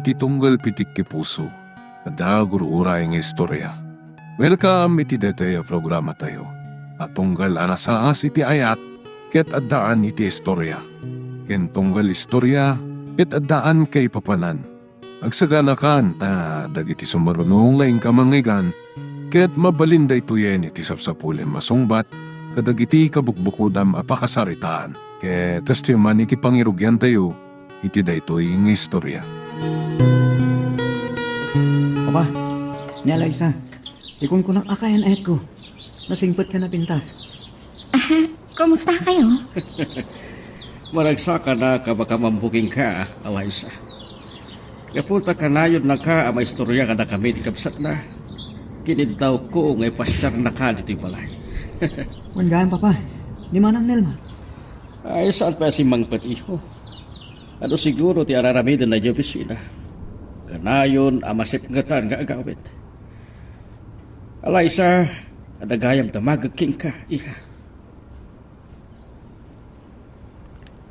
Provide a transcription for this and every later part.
iti tunggal pitik ki puso. Ada gurura yung istorya. Welcome iti dete programa tayo. At tunggal anasaas iti ayat, ket addaan iti istorya. Ken tunggal istorya, ket addaan kay papanan. Agsaganakan ta dagiti sumarunong laing kamangigan, ket mabalinda ituyen iti sapsapulen masungbat, kadagiti kabukbukudam apakasaritaan. Ket testiman iti pangirugyan tayo, iti daytoy ng istorya. Papa, ni Eliza, ikon ko ng akayan ayat ko. Nasingpot ka na pintas. Kumusta kayo? Maragsa ka na baka mambuking ka, Eliza. Kapunta ka na yun na ka, ang istorya ka na kami, tikabsat na. Kinid daw ko ngay pasyar na ka dito'y balay. Wangaan, Papa. Di manang Nelma. Ay, saan pa si Mang Patiho? Ano siguro ti araramidan na yung opisina? Kanayon, amasip ngatan nga agawit. Eliza, adagayam damagaking ka, iha.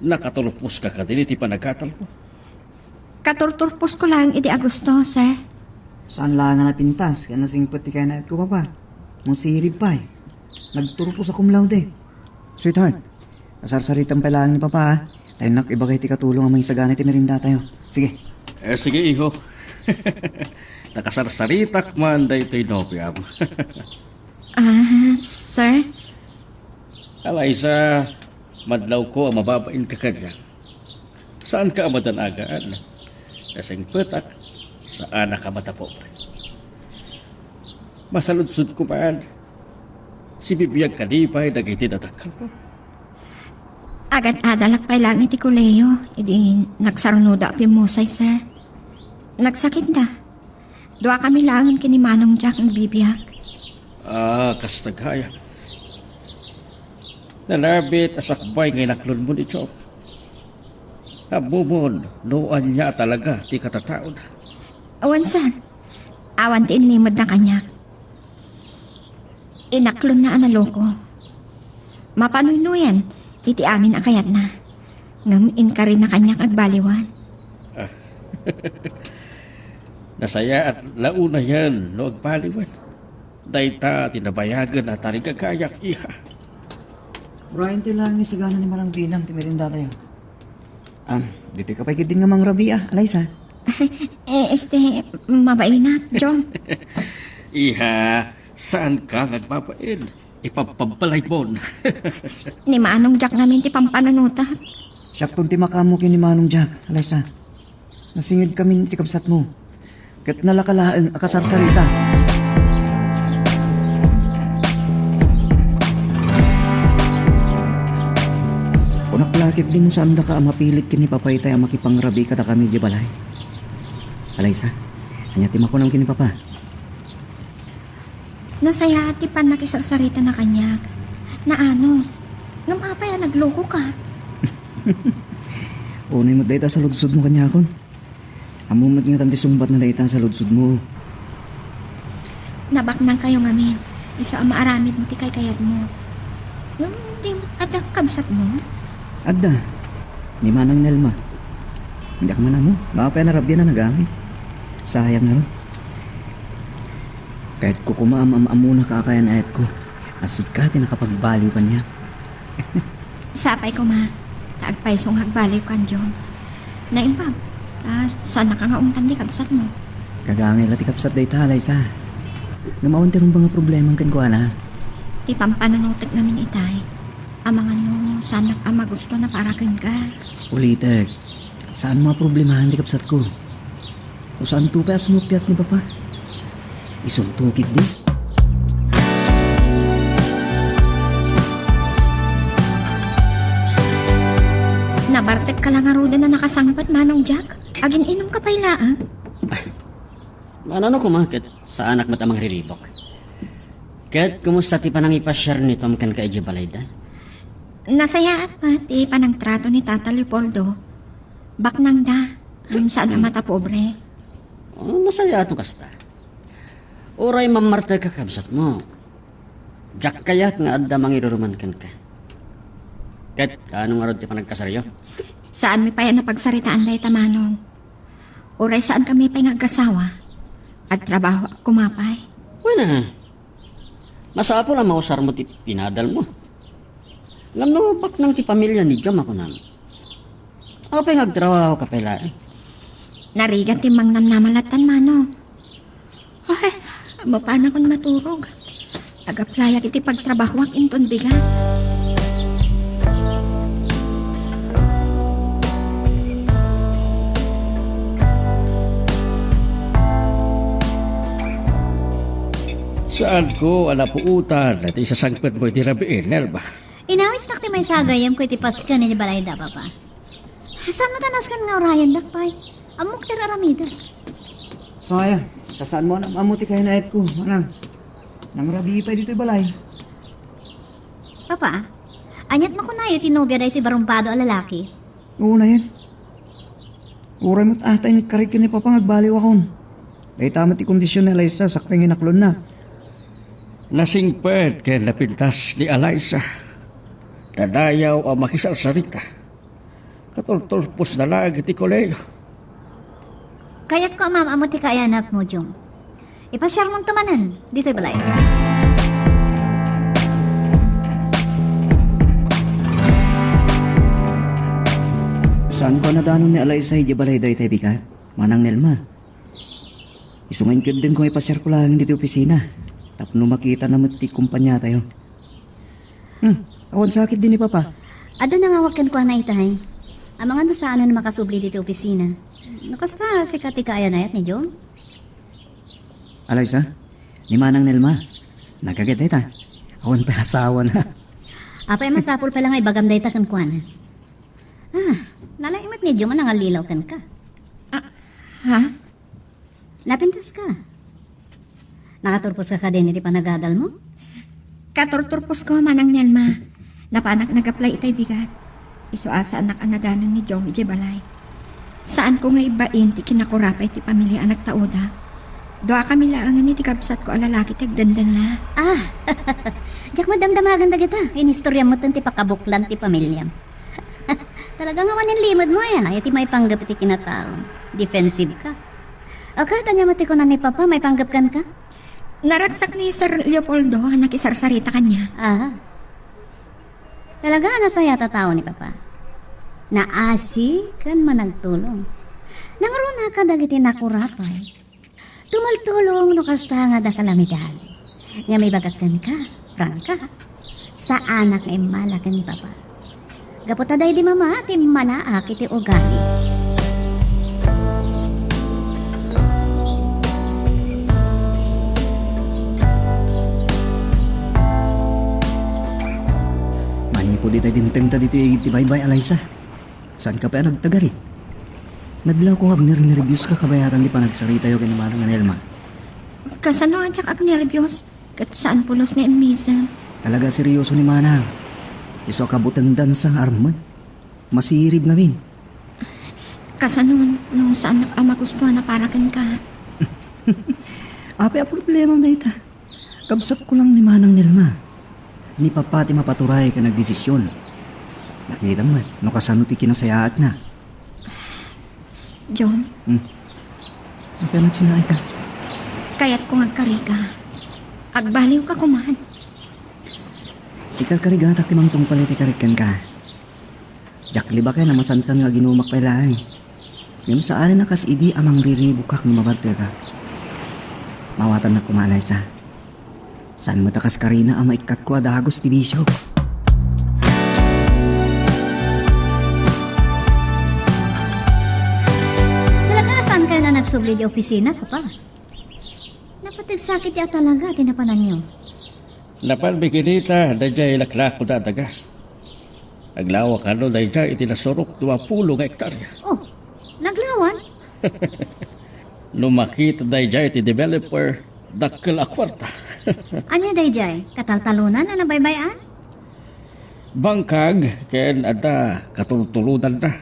Nakatulupos ka ka din iti panagkatal mo. Katurturpos ko lang iti Agosto, sir. Saan lang nga na pintas? Kaya nasingpot ti kaya na ayat ko, Papa. Mong sirip pa eh. Nagturupos akong laude. Sweetheart, kasarsaritan pa lang ni Papa ha. Tayo nakibagay ti katulong ang mga isagana ti merinda tayo. Sige. Sige, iho. Nakasarsaritak man da ito'y nopiam. Sir? Eliza, madlaw ko ang mababain ka kanya. Saan ka madanagaan? Kasing petak, saan ka matapobre? Masaludsud ko man, si bibiyag kalipay dagiti datakal mo. Agad adalak pa lang iti kuleyo. Idi nagsarunoda pimusay, sir. Nagsakit na. Dua kami langan kini Manong Jack ang bibiyag. Kastagaya. Nalabit asakbay ngay naklon mo ni Chop. Abumon, noan niya talaga ti katataon. Awan, sir. Awan ti inlimod na kanyak. Inaklon na analoko. Mapanuynuyan, iti amin akayat na. Ngamin ka rin na kanyak agbaliwan. Nasaya at launa yan, no agpaliwan. Dayta, tinabayagan at tarigagayak, iha. Brian, ti lang yung isagana ni Marang Binang ti merinda tayo. Dito ka pa ikitin nga mang rabi Eliza. Mabainat, John. Iha, saan ka nagpapain? Ipapabalay mo. Ni Manong Jack namin ti pampananuta. Siyaktong ti makamo ni Manong Jack, Eliza. Nasingid kami ti kabsat mo. Kat nalakalaang akasarsarita. Unaklakit din mo saan da ka mapilit kini papaytay ang makipangrabi kada kami di balay. Eliza, anyatim ako ng kini papa. Nasaya ti pan nakisarsarita na kanyak. Naanos. Ngamapay nagloko ka. Unay mo dayta sa ludsud mo kanya kon. Amumad nga tanti sumbat na dayta sa ludsud mo. Nabaknang kayo ngamin. Isa ang maaramid mo ti kay kayad mo. Ngam di mo adak kabsat mo. Adda, ni Manang Nelma. Hindi ka man mo, baka pa narabyan na nagamit. Sayang na ron. Kahit ko kumaam-am-am ka kakayan ayat ko, asika nakapagbaliw ka niya. Sapay ko ma. Taagpay song hagbaliw kan John. Naimbag. Sana ka nga umpan di kabsat mo. Kagangay lati kapsat day talay sa. Namaunti rin ba nga problemang kankwana? Ti pampananutik namin itay. Amang ano, sana ama gusto na parakin ka. Ulitek, saan mga problemahan di kapsat ko? O saan tupa asumupyat ni Papa? Isuntukit di. Nabartek ka lang aruda na nakasangpat Manong Jack. Agin inom ka pa ilaan. Ano kumakit sa anak mo tamang riribok? Kahit kumusta ti panang ipasyar ni Tom kan ka Balayda? Nasaya at pati panang trato ni Tata Leopoldo. Baknang da. Saan na mata pobre. Masaya ito kasta. Oray mamarta ka kabsat mo. Jack kayak nga adda mangiruruman kan ka. Kahit anong arod ti panagkasaryo? Saan mi pa yan napagsaritaan day tamanong? Uray saan kami pangagasawa. At trabaho at kumapay. Wala. Masapo lang mausar mo ti pinadal mo. Ngam no, bak nang ti pamilya ni Jom ako nang. Ako pa nagtrabaho ka pala eh. Narigat timang namnamalatan, Manong. Ay, paano kung maturog? Agaplaya kiti pagtrabaho ang inton bigat. Saan ko anapuutan at isasangpet mo iti rabiin, Nerba? Inawis nak ti may sagayam ko iti paska ni balay da papa. Saan matanas kan nga orayan dakpay? Amok ti raramida. Saya, kasaan mo na mamuti kayo na ko, manang. Nang rabi pa dito balay. Papa, anyat mo ko na iti nobya da iti barumpado a lalaki. Oo na yan. Uray mo't atay ni karik ni Papa ngagbaliw akon. Dahil tama ti kondisyon ni Eliza, sakpeng inaklon na. Nasingpet kaya napintas ni Eliza. Dadayaw ang makisarsarita. Katultulpos na lang iti koleyo. Kayat ko amam amo ti kaayanak mo, Jong. Ipasyar mong tumanan, dito'y balay. Saan ko nadanon ni Eliza hindi balay dahi tayo bigat? Manang Nelma. Isungan ko din kung ipasyar ko lang dito opisina. Tapno makita na ti kumpanya tayo. Awan sakit din ni Papa. Ada nangawakan ko na itay. Ang mga no saan na makasubli dito opisina. Nakasta si kati kaayanayat ni Jong. Eliza, ni Manang Nelma. Nagagad ta. Awan pa asawa na. Apay masapul pa lang ay bagam day takan kuana. Nalaimat ni Jong nangalilaw kan ka. Ha? Napintas ka. Nakaturpos ka din iti panagadal mo? Katurturpos ko, Manang Nelma. Napanak nag-apply itay bigat. Iso asa anak-anadanan ni Jong iti balay. Saan ko nga ibain ti kinakurapay ti pamilya anak tauda. Doa kami laangan ni ti kabsat ko alalaki ti agdandan na. Diyak madamdamagan da kita. Inistorya mo ti pakabuklan ti pamilyam. Talagang awan yung limod mo yan. Ay, ti may panggap ti kinataon. Defensive ka. Okay, tanya mo ti ko na ni Papa, may panggap kan ka? Naratsak ni Sir Leopoldo, nakisarsarita kanya. Talaga nasaya tao ni Papa. Naasi kan managtulong. Nangaruna ka dagiti nakurapay. Tumaltulong no kasta nga da kalamidad. Nga may bagakan ka, prangka. Sa anak ay malakan ni Papa. Gaputaday di mama, ti manaak iti ugali. Po di tayo dinteng ta dito yung tibay-bay, Eliza. Saan ka pa nagtagari? Nadlaw ko ag nervyos ka kabayatan di pa nagsarita yung kinamarang Nelma. Kasano nga jak ag nervyos? Kat saan pulos na imisa? Talaga seryoso ni Manang. Iso kabutang dansang armad. Masirib ngamin. Kasano nung saan nakamagustuhan na parakan ka? Ape ang problema na ita. Kabsat ko lang ni Manang Nelma. Ni Papa ti mapaturay ka nagdesisyon. Nakita man, no kasano ti kinasayaat na. John, Ang pinagsinay ka. kaya't kung agkarika, agbaliw ka kuman. Ikarkarigatak ti mangtong palit ikarikan ka. Jakli ba kayo na masansan nga ginumak pa lang. Yung saan na kas idi amang riribukak ng mabarte ka. Mawatan na kumalay sa. Saan matakas karina ang maikat ko adagos ti Bishop? Talaga saan kayo na nagsubli di opisina, Papa? Napatid sakit ya talaga, tinapanan niyo. Napan bikinita, dayjay laklak ko dadaga. Aglawa ka no, dayjay itinasurok 20 nga hektarya. Oh, naglawan? Lumakit dayjay ti developer, dakkel a kwarta. Anya dayjay, kataltalunan na nabaybayan? Bangkag, ken ada katultuludan na.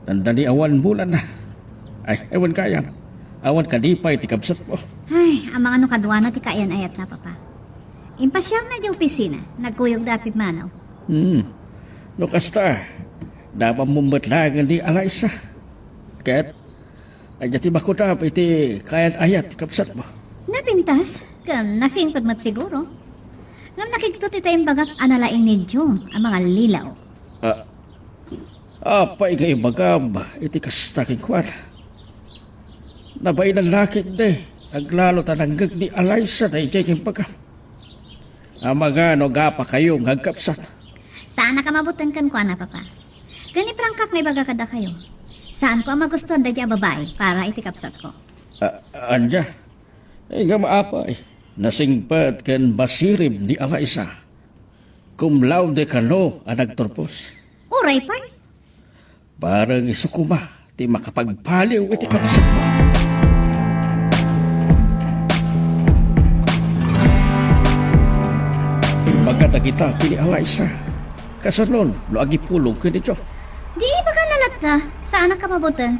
Dandani awan bulan na. Ay, ewan kaya. Awan kadipay ti kabsat mo. Ay, ang mga kadwana ti kayan ayat na, Papa. Impasyal na di opisina, nagkuyog dapit manaw. No kasta, dapat mumbatlagan di Eliza. Ket, Ay dati ba ko na iti kayan ayat kapsat mo. Napintas, kan nasingpad mat siguro. Ngam nakiktot ita yung bagak analaing ni Jom ang mga lilaw. Apay kayo bagam, iti kastaking kwan. Nabay ng lakit de, aglalo tananggag ni Alaysa na ijay bagam. Amaga no gapa kayo ngagkapsat. Saan ka mabutan kan ko na papa? Gani prangkak may baga kada kayo. Saan ko ang magustuhan da babae para itikapsat ko? Anja, ay nga maapay. Nasingpad ken basirib ni Alaysa. Cum laude kano ang nagturpos. Uray pa. Parang isukuma, ti makapagpaliw iti kapsat mo. Magkata kita kini Alaysa. Kasanon, lo agi pulong kini Diyo. Di ba ka nalata? Saan ka mabutan?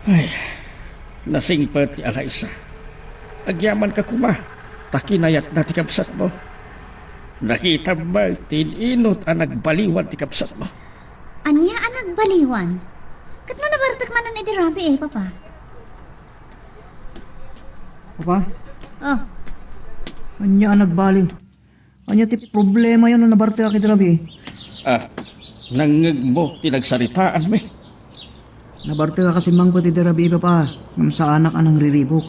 Ay, nasingpad ni Alaysa. Agyaman ka kuma, takinayat na ti kapsat mo. Nakita ba, tininot ang nagbaliwan ti kapsat mo. Anya ang nagbaliwan? Kat mo nabartak man ang idirabi papa. Papa, Oh, anya ang nagbaling. Anya ti problema yun na nabarte ka kidrabi. Nangag mo, tinagsaritaan me. Nabarte ka kasi mang pati dirabi papa. Ngam sa anak anang riribok.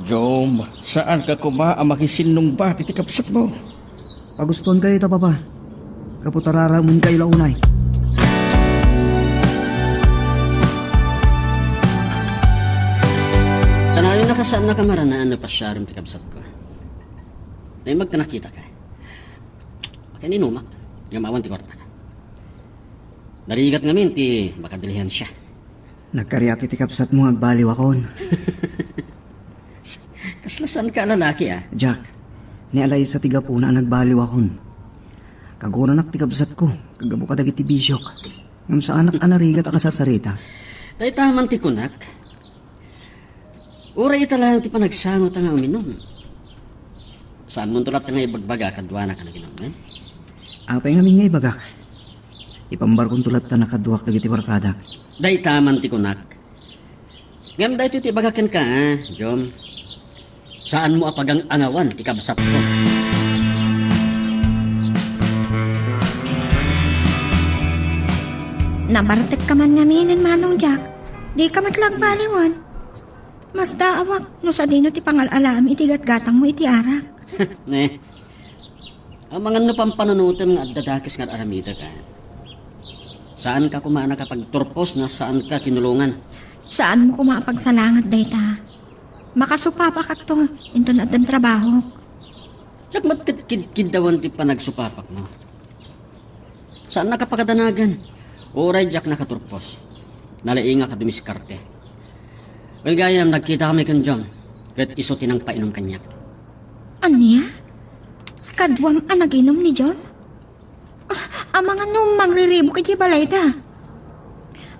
Jom, saan ka kuma ang makisinong ba ti kapsat mo? Paguston kayo ito papa. Kaputarara mun kayo launay. Tanayo na kasaan na kamarana na pasyarim ti kapsat ko. Ay magtanakita ka. Kaya ninumak, gamawan ti kwarta ka. Narigat ngamin ti makadilihan siya. Nagkariyaki ti kapsat mo agbaliw akon. Kaslasan ka lalaki Jack, ni alay sa tigapuna nagbaliw akon. Kagura nak ti kapsat ko, kagabo ka dagiti bisyok. Ngam sa anak anarigat ka sa sarita. Tay taman ti kunak. Uray italang ti panagsangot nga uminom. Saan mo tulat nga ibagbaga kadwa na ka naginom, Apay nga nga ibagak. Ipambar kong tulat ta nakaduwak dagiti barkada. Day taman ti kunak. Ngam day ti bagaken ka, Jom. Saan mo apagang angawan ti kabsat ko? Nabartek ka man ngaminin manong Jack. Di ka matlag baliwan. Mas daawak no sa dino ti pangalalam iti gatgatang mo iti ara. Ne. Ang mga no pampanunutan nga adadakis nga aramita ka. Saan ka kumana kapag turpos na saan ka kinulungan? Saan mo kumapagsalangat dayta? Makasupapa ka to. Into na dan trabaho. Yak matkid-kid-kidawan ti panagsupapak mo. Saan nakapakadanagan? Oray jak nakaturpos. Nalainga ka dumiskarte. Well, gayam, nagkita kami kan John. Kahit iso tinang painom kanya. Anya? Kadwam ang naginom ni John? Ang mga numang riribok iti balay da.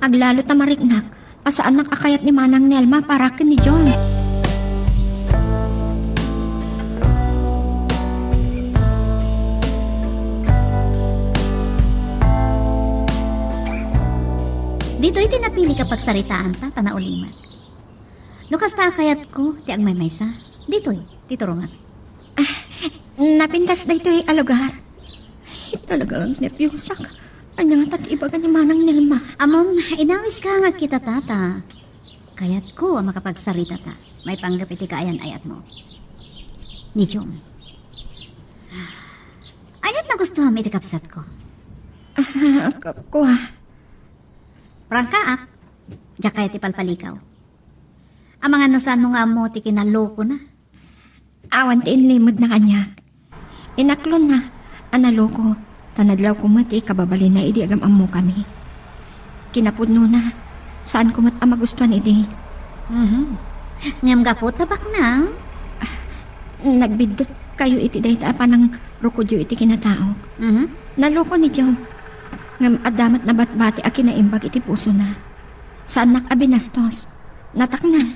Aglalo tamariknak, asaan nakakayat ni Manang Nelma para kin ni John. dito iti napili kapag saritaan ta, tanauliman. Lukas ta kayat ko, ti agmay maysa. Dito titurungan. Napintas na ito alugar. Talagang nepyusak. Anya nga tatibagan ni Manang Nelma. Amom, inawis ka nga kita tata. Kayat ko ang makapagsarita ta. May panggap iti kaayan-ayat mo. Ni Jom. Ayat na gusto mo iti kapsat ko. Kuha. Prangkaak. Diyak kaya ti palpalikaw. Ang mga nusan mo nga mo ti kinaloko na. Awan ti inlimod na kanya. Inaklon na. Analoko. Tanadlaw ko mati kababalin na idi agam amo kami. Kinapudno na. Saan ko mat ang magustuhan idi? Ngam gapot tabak na. Nagbidot kayo iti dayta pa ng rukudyo iti kinataog. Naloko ni Jom. Ngam adamat na batbati a kinaimbag iti puso na. Saan nakabinastos? Nataknan.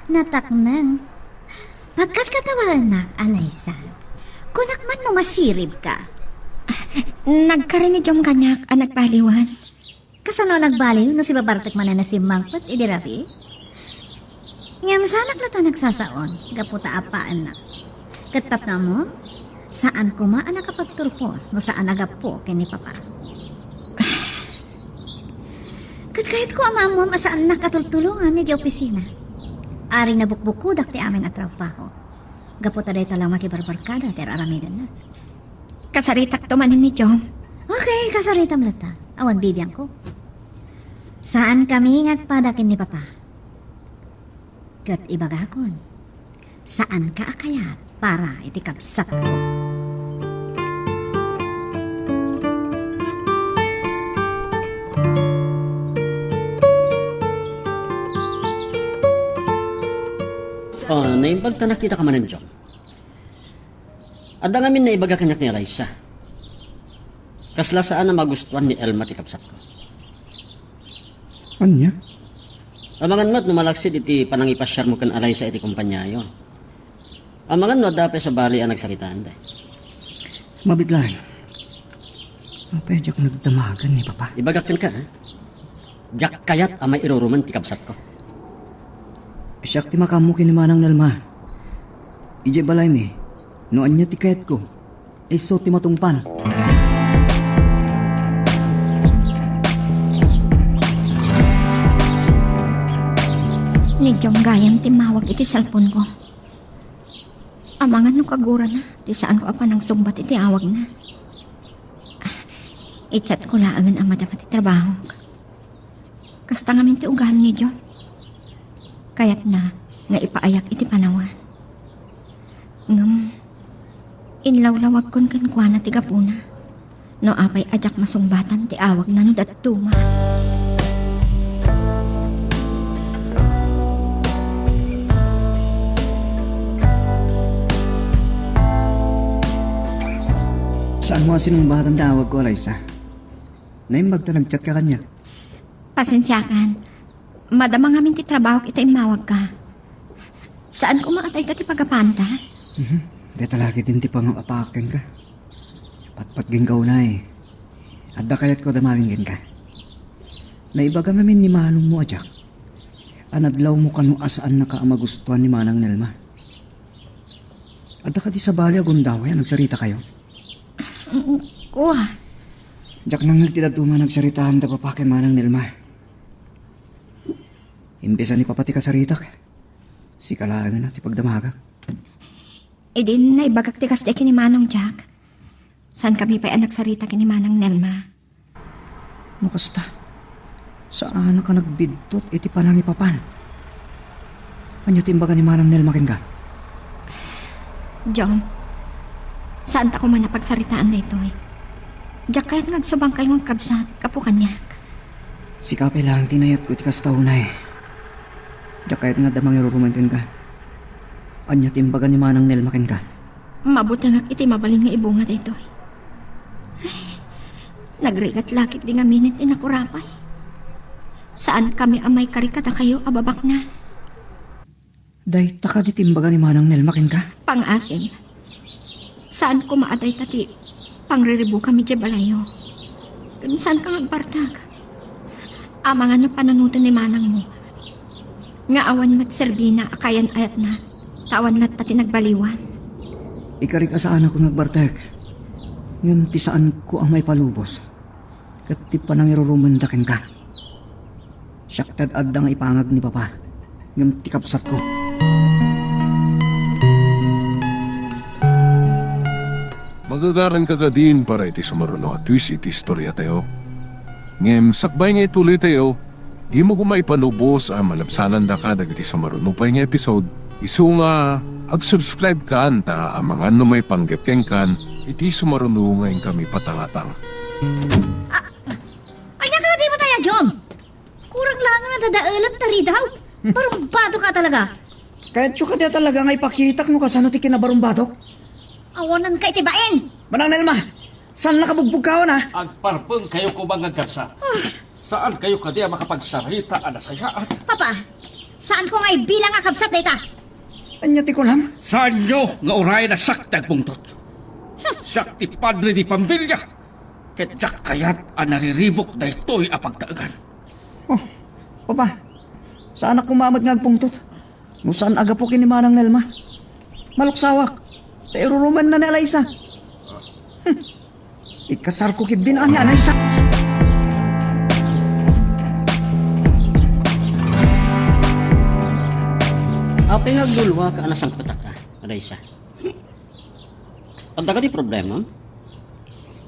Nataknan. Pagkat katawan na, Alaysa. Kunak man mo masirib ka. Nagkarin ni Jom kanyak ang nagpaliwan. kasano nagbaliw no si babartek man na si Mangpot idirabi? Ngam sanak na ta nagsasaon, gaputa apaan na. Katap na mo, saan ko maan nakapagturpos no saan agapo kini papa. Kat kahit ko amamom asaan nakatultulungan ni di opisina. Ari na bukbukudak ti amin at trabaho. Gaputa day talang makibarbarkada ter aramidan na. Kasaritak to manin ni Jom. Okay, kasaritam lata. Awan bibiyang ko. Saan kami ngagpadakin ni papa? Kat ibagakon. Saan ka akayat para itikapsat ko? Naimbag ka nakita ka man ng Jom. Ada ngamin na ibaga kanyak ni Raisa. Kasla saan na magustuhan ni Elma ti kapsat ko. Anya? Amangan mo't numalaksid iti panangipasyar mo kan Raisa iti kumpanyayo. Amangan no dapat sa bali ang nagsaritaan day. Mabiglan. Mapedyak nagdamagan ni papa. Ibagakan ka ha? Jak kayat amay iruruman ti kapsat ko. Siyak ti makamukin ni Manang Nelma. Ije balay mi. Noan niya tiket ko. Ay so ti matungpan. Ni Jom gayam timawag iti cellphone ko. Amangan no kagura na, di saan ko apa nang sumbat iti awag na. I-chat ko laangan ang madapat iti trabaho. Kasta ngamin ti ugahan ni Jom. Kayat na, nga ipaayak iti panawan. Ngam, inlawlawag kon kan kuana ti gapuna. No apay ajak masungbatan ti awag na no datuma. Saan mo sinumbatan tawag ko, Raisa? Naimbag ta nagchat ka kanya. Pasensyakan. Madama ngamin ti trabaho kita imawag ka. Saan ko maatay ka ti pagapanta? Di talagi din ti pangapakin ka. Patpat gingaw na eh. At da kayat ko damagin ka. Naibaga ngamin ni Manong mo ajak. Anadlaw mo kanu asaan na ka ang magustuhan ni Manang Nelma. At da ka di sa bali agundaway nagsarita kayo. Kuha. Jak nang nagtidaduma nagsaritaan da papakin Manang Nelma. Imbesa ni papati kasaritak. Si kalangan na ti pagdamagak. E din na ibagak ti kasde kini Manong Jack. Saan kami pa nagsarita kini Manang Nelma? Makasta. Saan ka nagbidtot iti panangipapan? Anya timbaga ni Manang Nelma ken ka? Jom, saan ta ko man napagsaritaan na ito eh? Jack kaya't nagsubang kayo ng kabsat, kapukanyak. Si Kapay lang tinayat ko iti kastaw na eh. Da kaya't nga damang iruruman ken ka. Anya timbaga ni Manang Nelma ken ka? Mabuti nga iti mabalin nga ibungat ito eh. Nagrigat lakit di nga minit inakurapay. Saan kami amay karikata kayo ababak na? Day taka di timbaga ni Manang Nelma ken ka? Pang-asin. Saan ko maaday tati pangriribu kami di balayo? Saan ka ngagbartag? Amangan na pananutan ni Manang mo. Nga awan mat serbina akayan ayat na. Tawan lat tati nagbaliwan. Ikarik asaan ako nagbartek. Ngam ti saan ko ang may palubos. Kat ti panang irurumanda ken ka. Syaktad addang ipangag ni Papa. Ngam ti kapsat ko. Magagaran ka din para iti sumaruno at twist iti istorya tayo. Ngem sakbay nga ituloy tayo. Di mo kumay panubos ang malabsanan da ka dagiti sumaruno pa nga episode. Isu nga ag-subscribe ka anta ang mga numay panggapkeng kan iti sumaruno ngayon kami patangatang. Ay, nakakadi mo tayo, Jom! Kurang lang na dadaalam tali daw. Barumbado ka talaga. Kahit ka di talaga nga ipakitak mo kasano ti kinabarumbatok. Awanan ka itibain. Manang Nelma, saan nakabugbugkawan ha? Agparpeng kayo ko bang agkabsa? Saan kayo kadiya makapagsarita anasayaan? Papa, saan ko nga'y bilang akabsat na ita? Anya ti ko lam? Saan nyo nga uray na saktag pungtot? Sakti padre di pambilya. Ket jak kayat ang nariribok da ito'y apagtaagan. Oh, papa, saan ako mamad nga agpungtot? No saan aga po kinimanang Nelma? Maluksawak, pero ruman na ni Eliza. Ikasar ko kid din ani Eliza. Apay hagluluwa ka anasang pataka, Alaysa. Pagda ka di problema?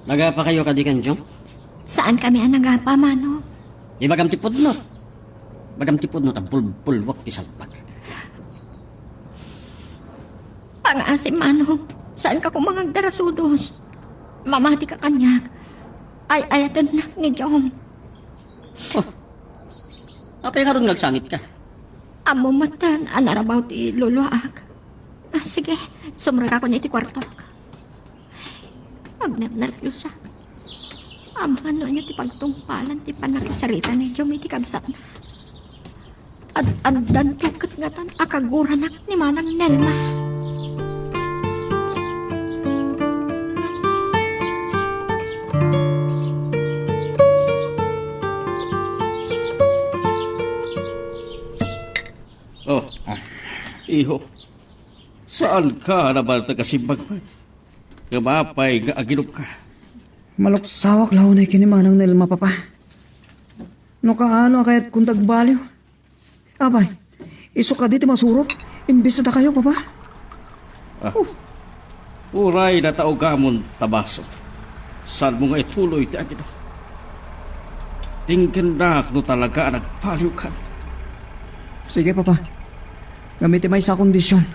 Nagapa kayo kadikan, Jom? Saan kami ang nagapa, Mano? Di bagam tipod no? Bagam tipod no, tampul-pulwak ti salpag. Pangasim, Mano. Saan ka kumangag darasudos? Mamati ka kanyak. Ay ayatan na ni Jom. Apay nga ron nagsangit ka. Amo matan, anarabaw ti luluak. Sige, sumrag ako ni ti kwarto. Agnet-nervyosa. Amano niya ti pagtungpalan ti panakisarita ni Jom iti kabsat na. Andan tukat nga tan akaguranak ni Manang Nelma. Oh, iho. Saan ka naman tagasimbag man? Kamapay nga aginom ka. Maluksawak lao na kinimanang Nelma, papa. No kaano kayat kung tagbaliw? Abay, iso ka dito masurot. Imbis na kayo, papa. Uray na taugamon tabaso. Saan mo nga ituloy ti aginom? Tingkan na no talaga nagpaliw ka. Sige, papa. Gamitin may sa kondisyon.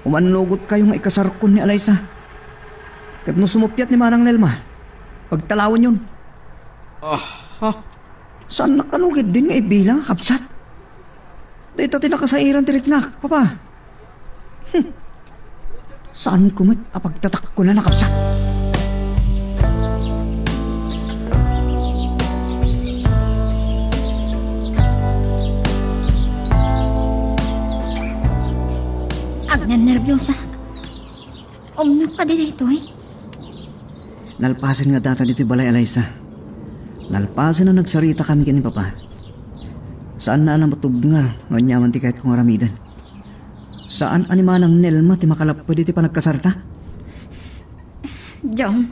Umanlugot kayong ikasarkon ni Eliza. Kat no sumupyat ni Manang Nelma, pagtalawon yun. Ha? Saan nakalugid din nga ibilang kapsat? Dito tinakasairan tiriknak, papa. Saan kumit apagtatak ko na nakapsat? Agnan-nervyosa. Umnok ka dito eh. Nalpasin nga data dito balay, Eliza. Nalpasin na nagsarita kami kini papa. Saan na alam matubngal no nyaman ti kahit kong aramidan? Saan animanang Nelma ti makalap pwede ti panagkasarta? Jom,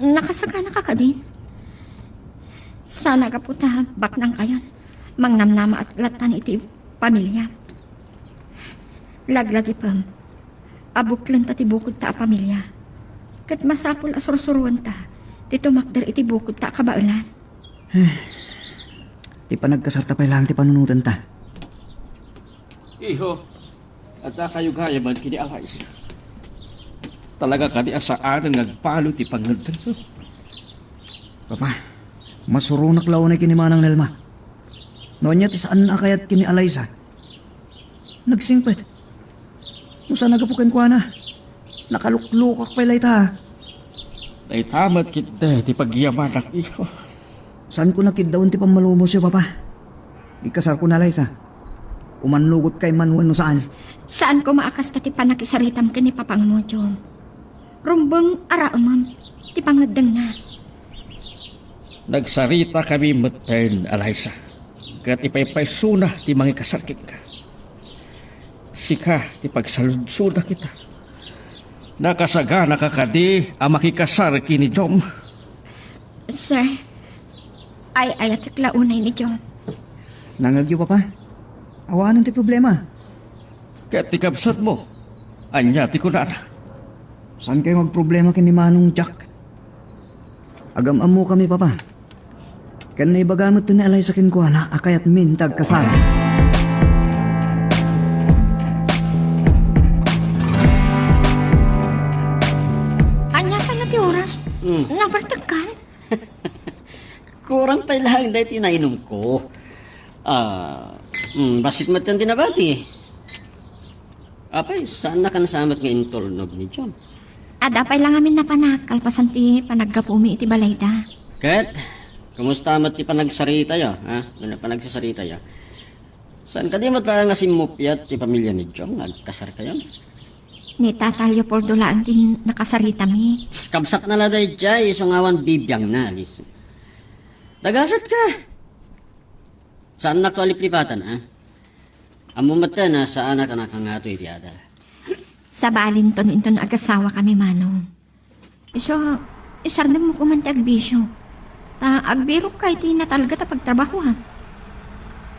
nakasaka na ka din. Sana ka puta, bak nang kayon. Mangnamnama at latan iti pamilya. Laglagi pam, abuklan ta ti bukod ta a pamilya. Kat masapul asursuruan ta, ti tumakder iti bukod ta kabaulan. Ti panagkasarta pa lang ti panunutan ta. Iho, at kayo gaya man kini Alais. Talaga ka di asaan ang nagpalo ti pangantan mo. Papa, masurunak lao na kinimanang Nelma. Noon niya ti saan na kayat kini Eliza. Nagsingpet. Kung saan nagapukan ko na. Nakaluklukak pa ilay ta. Ay tamat kita ti pagyaman ang iho. Saan ko nakiddaon ti pamalumos yo, papa? Ikasar ko na Eliza. Umanlugot kay Manuel no saan. Saan ko maakas ta ti panakisaritam ka ni papang mo, Jom? Rumbang araamam, ti pangadang na. Nagsarita kami meten, Eliza. Kat ipaypaysuna ti mga kasarkit ka. Sika ti pagsaludsuda kita. Nakasagana ka kadi ang makikasar kini Jom. Sir, ay ayatik launay ni Jom. Nangagyo, papa. Awanan ti problema. Kat ti kabsat mo, anya ti kunana. Saan kayo magproblema kini Manong Jack? Agam-am mo kami, papa. Kan na ibagamot na Eliza kinkuha akayat mintag kasal. Anya ka na ti oras? Nabartagkan? Kurang pa lang dahil tinainom ko. Basit matan dinabati. Apay, saan na ka nasamat nga intulnog ni John? Adapay lang amin na panakalpasan ti panaggapumi iti balayda. Kat, kumusta mat ti panagsarita ya? Ha? Doon na panagsasarita ya? Saan ka di mata nga simupyat ti pamilya ni John? Nagkasar kayo? Ni Tata Leopoldo lang din nakasarita mi. Kabsat na laday jay, isungawan bibiyang na, alis. Dagasat ka. Saan na to aliplipatan, ha? Amo mata na saan na ka nga ito itiada. Sa balinton inton agasawa kami manong. Iso, isarnag mo kumante agbisyo. Ta agbiro kay ti natalga ta pagtrabaho ha.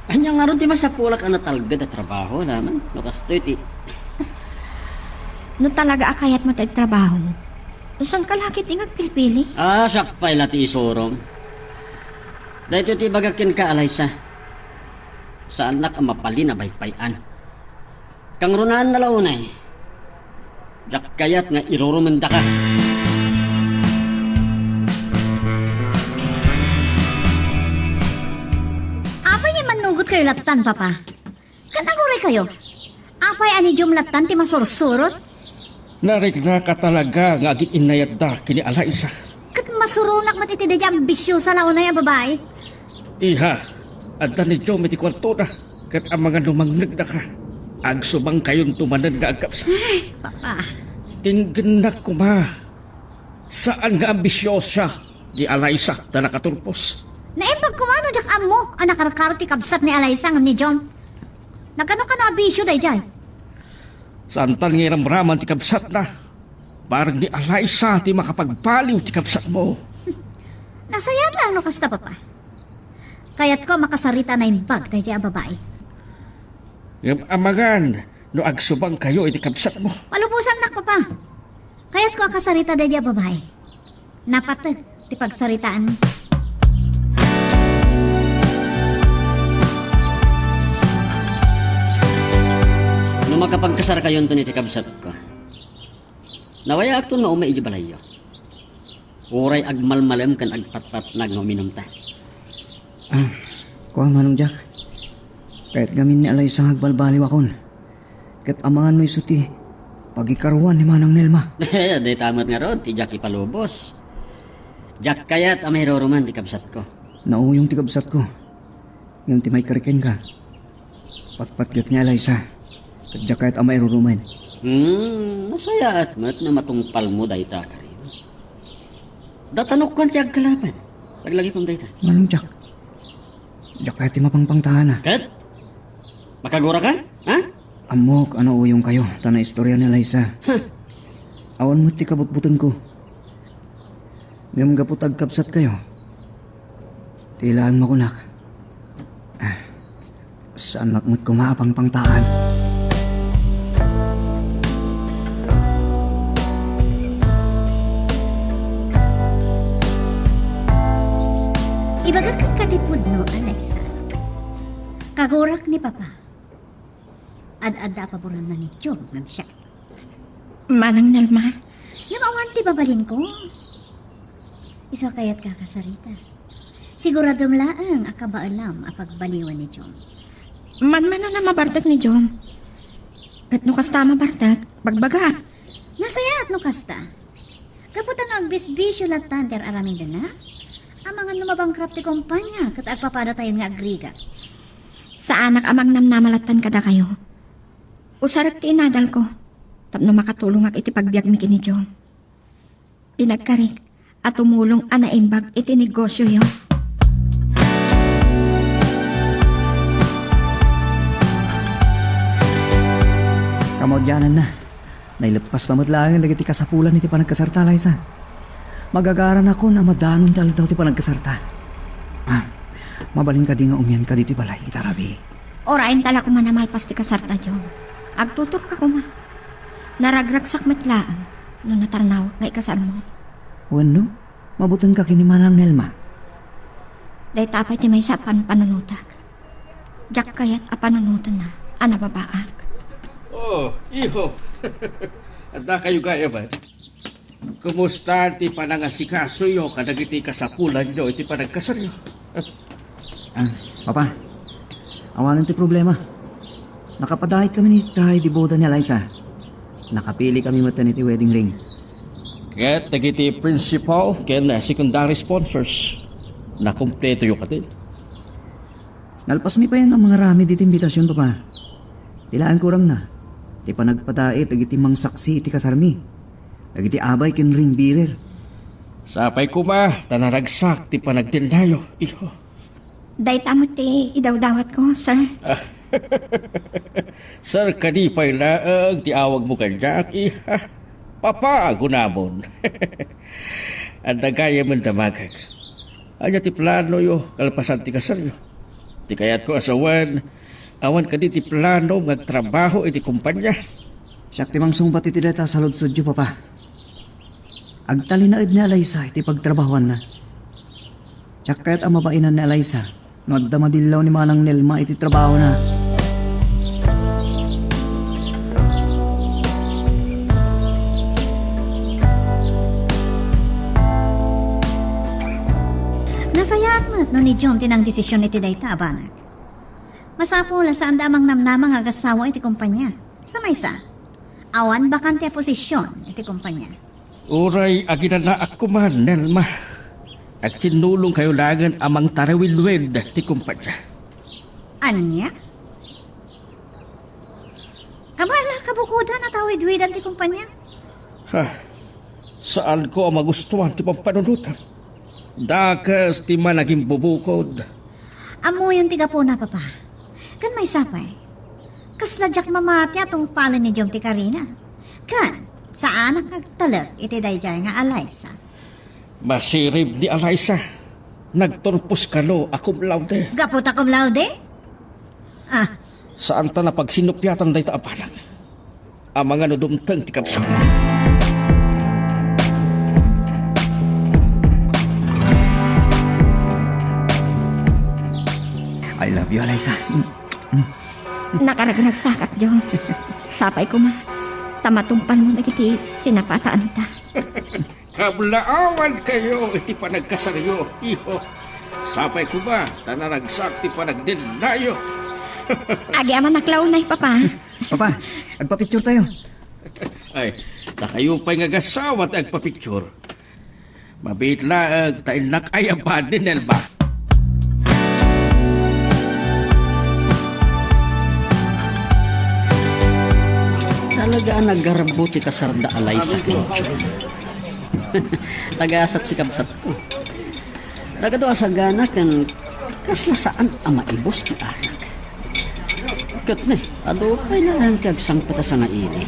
Anya nga ron ti masapulak ang natalgad at trabaho naman. Nakastoy ti. No talaga akayat mo tayo trabaho. Saan ka lakit ingag pilpili? Ah, sakpay lati isorong. Dahito ti bagakin ka, Alaysa. Sa anak ang mapali na baypayan. Kang runaan na launay. Jak kayat nga irurumenda ka. Apay ni manugot kayo laptan, papa. Kanaguri kayo. Apay ani jom laptan ti masursurot. Narigna ka talaga nga agit inayat da kini Alaysa. Kat masurunak matitida di ambisyo sa launay a babae. Iha, adda ni Jom iti kwarto na. Kat ang mga lumangag na ka. Agsubang kayon tumanan nga agkapsa. Papa. Tinggan na kuma. Saan nga ambisyosa siya di Alaysa na nakaturpos? Naimbag kumano jak amo ang nakarkarti kabsat ni Alaysang ni John. Nagkano ka na abisyo day dyan? Saan tal nga ramraman ti kabsat na? Parang di Alaysa ti makapagpaliw ti kabsat mo. Nasayat lang no kasta, papa. Kaya't ko makasarita na imbag day dyan babae. Yung amagan, no agsubang kayo iti kabsat mo. Palubusan nak, papa. Kaya't ko akasarita day dyan babae. Napat ti pagsaritaan mo. No makapagkasar kayon to ni tikabsat ko. Nawaya akton nga umay balayo. Uray agmalmalem kan agpatpat nag uminom ta. Kuha manong Jack. Kahit gamin ni Alay sa hagbalbaliw akon. Kahit amangan mo isuti. Pagikaruan ni Manang Nelma. Day tamat nga ron, ti Jackie palubos. Jack kayat amay roman tikabsat ko. Nauyong tigabsat ko. Yung ti may kariken ka. Patpatgat ni Alay sa. Kadya kahit amay ruruman. Masaya at mat na matungpal mo day ta ka rin. Datanok ko ang tiyag kalapan. Paglagi kong day ta. Manong Jack. Jack kahit ti mapangpangtahan na. Kat? Makagura ka? Ha? Amok, ano uyong kayo. Tana istorya ni Liza. Awan mo ti kabutbuton ko. Ngam gaputag kapsat kayo. Tilaan mo kunak. Saan makmut ko maapangpangtaan. Ibagat kang katipod no, Alexa. Kagurak ni papa. Ad-adda paboran na ni Jom ng siya. Manang Nelma, Yung awan ti babalin ko. Isa kaya't kakasarita. Sigurado laang akabaalam apagbaliwan ni Jom. man na mabardag ni Jom. At no kasta mabardag, bagbaga. Nasaya at no kasta. Kaputan ang bisbisyo latan ter araming dana. Ang mga lumabangkrap ti kumpanya kat agpapada tayo nga agriga. Sa anak amang namnamalatan kada kayo. Usarap ti inadal ko. Tapno makatulong ak iti pagbiag mi kini Jom. Pinagkarik at tumulong anaimbag iti negosyo yo. Kamodyanan na. Nailepas na matlaang nagiti kasapulan iti panagkasarta, Liza. Magagaran ako na madanon dal daw ti panagkasarta. Mabalin ka di nga umyan ka diti balay, itarabi. Orain tala ko manamalpas ti kasarta Jom. Agtutur ka ko ma. Naragragsak matlaang no natarnaw nga ikasal mo. Wano? Mabutan ka kini Manang Nelma. Day tapay ti may sapan panunutak. Jak kayat a panunutan na anababaak. Oh, iho. Anda kayo gaya ba? Kumusta ti panangasikaso yo kadagiti kasapulan yo iti panagkasaryo? Papa, awanan ti problema. Nakapadahit kami ni Trahe di boda ni Liza. Nakapili kami maternity wedding ring. Ket dagiti principal ken secondary sponsors na kumpleto yo katin. Nalpas mi pa yan ang mga rami dito imbitasyon, Papa. Tilaan kurang na. Ti panagpadait agiti mang saksi iti kasarmi. Agiti abay ken ring bearer. Sapay ko ma, tanaragsak ti panagtindayo, iho. Dahita mo ti idawdawat ko, sir. Sir, kadipay laang ti awag mo kanyak, iha. Papa, gunamon. Ang dagaya man damagag. Anya ti plano yo, kalpasan ti kasaryo. Ti kayat ko asawan, awan ka di ti plano magtrabaho iti kumpanya. Siyak ti mang sumbat iti data sa lodsodyo, papa. Agtalinaid ni Alaysa iti pagtrabahuan na. Siyak kaya't ang mabainan ni Alaysa, no adda madilaw ni Manang Nelma iti trabaho na. Nasayat mo no ni John tinang desisyon iti dayta abanak. Masapo la saan damang namnamang agasawa iti kumpanya. Sa maysa, awan bakante posisyon iti kumpanya. Uray, aginana ako man, Nelma. At tinulong kayo lagan amang tarawilwed ti kumpanya. Anya? Kabala kabukudan na tawid-widan ti kumpanya? Ha, saan ko ang magustuhan ti pampanunutan? Dakas ti managing bubukod. Amo yung tiga po na, papa. Kan may sapay. Kasladyak mamati atong pala ni Jom ti Karina. Kan, saan ang kagtalag iti dayjay nga Alaysa? Masirib ni Alaysa. Nagturpos ka no, akum laude. Gaputa cum laude? Ah, Saan ta na pagsinupyatan day ta apalag? Ang mga nudumtang ti kapsak. I love you, Alaysa. Nakaragnagsakap, Jom. Sapay ko ma. Tamatumpal mo nagiti sinapataan ta. Kablaawan kayo iti panagkasaryo, iho. Sapay ko ba, tanaragsak ti panagdinayo. Agi ama naklaw na papa. Papa, agpa-picture tayo. Ay, takayo pa'y ngagasawat agpa-picture. Mabit laag, tainak ay abad din, Nelma. Talaga ang nagarabuti ka sarda alay sa kincho. Tagasat si kabsat ko. Nagado sa gana kan kasla saan ang maibos ti anak. Kat ne, ado pa'y nalang kagsang pata sa nga ini.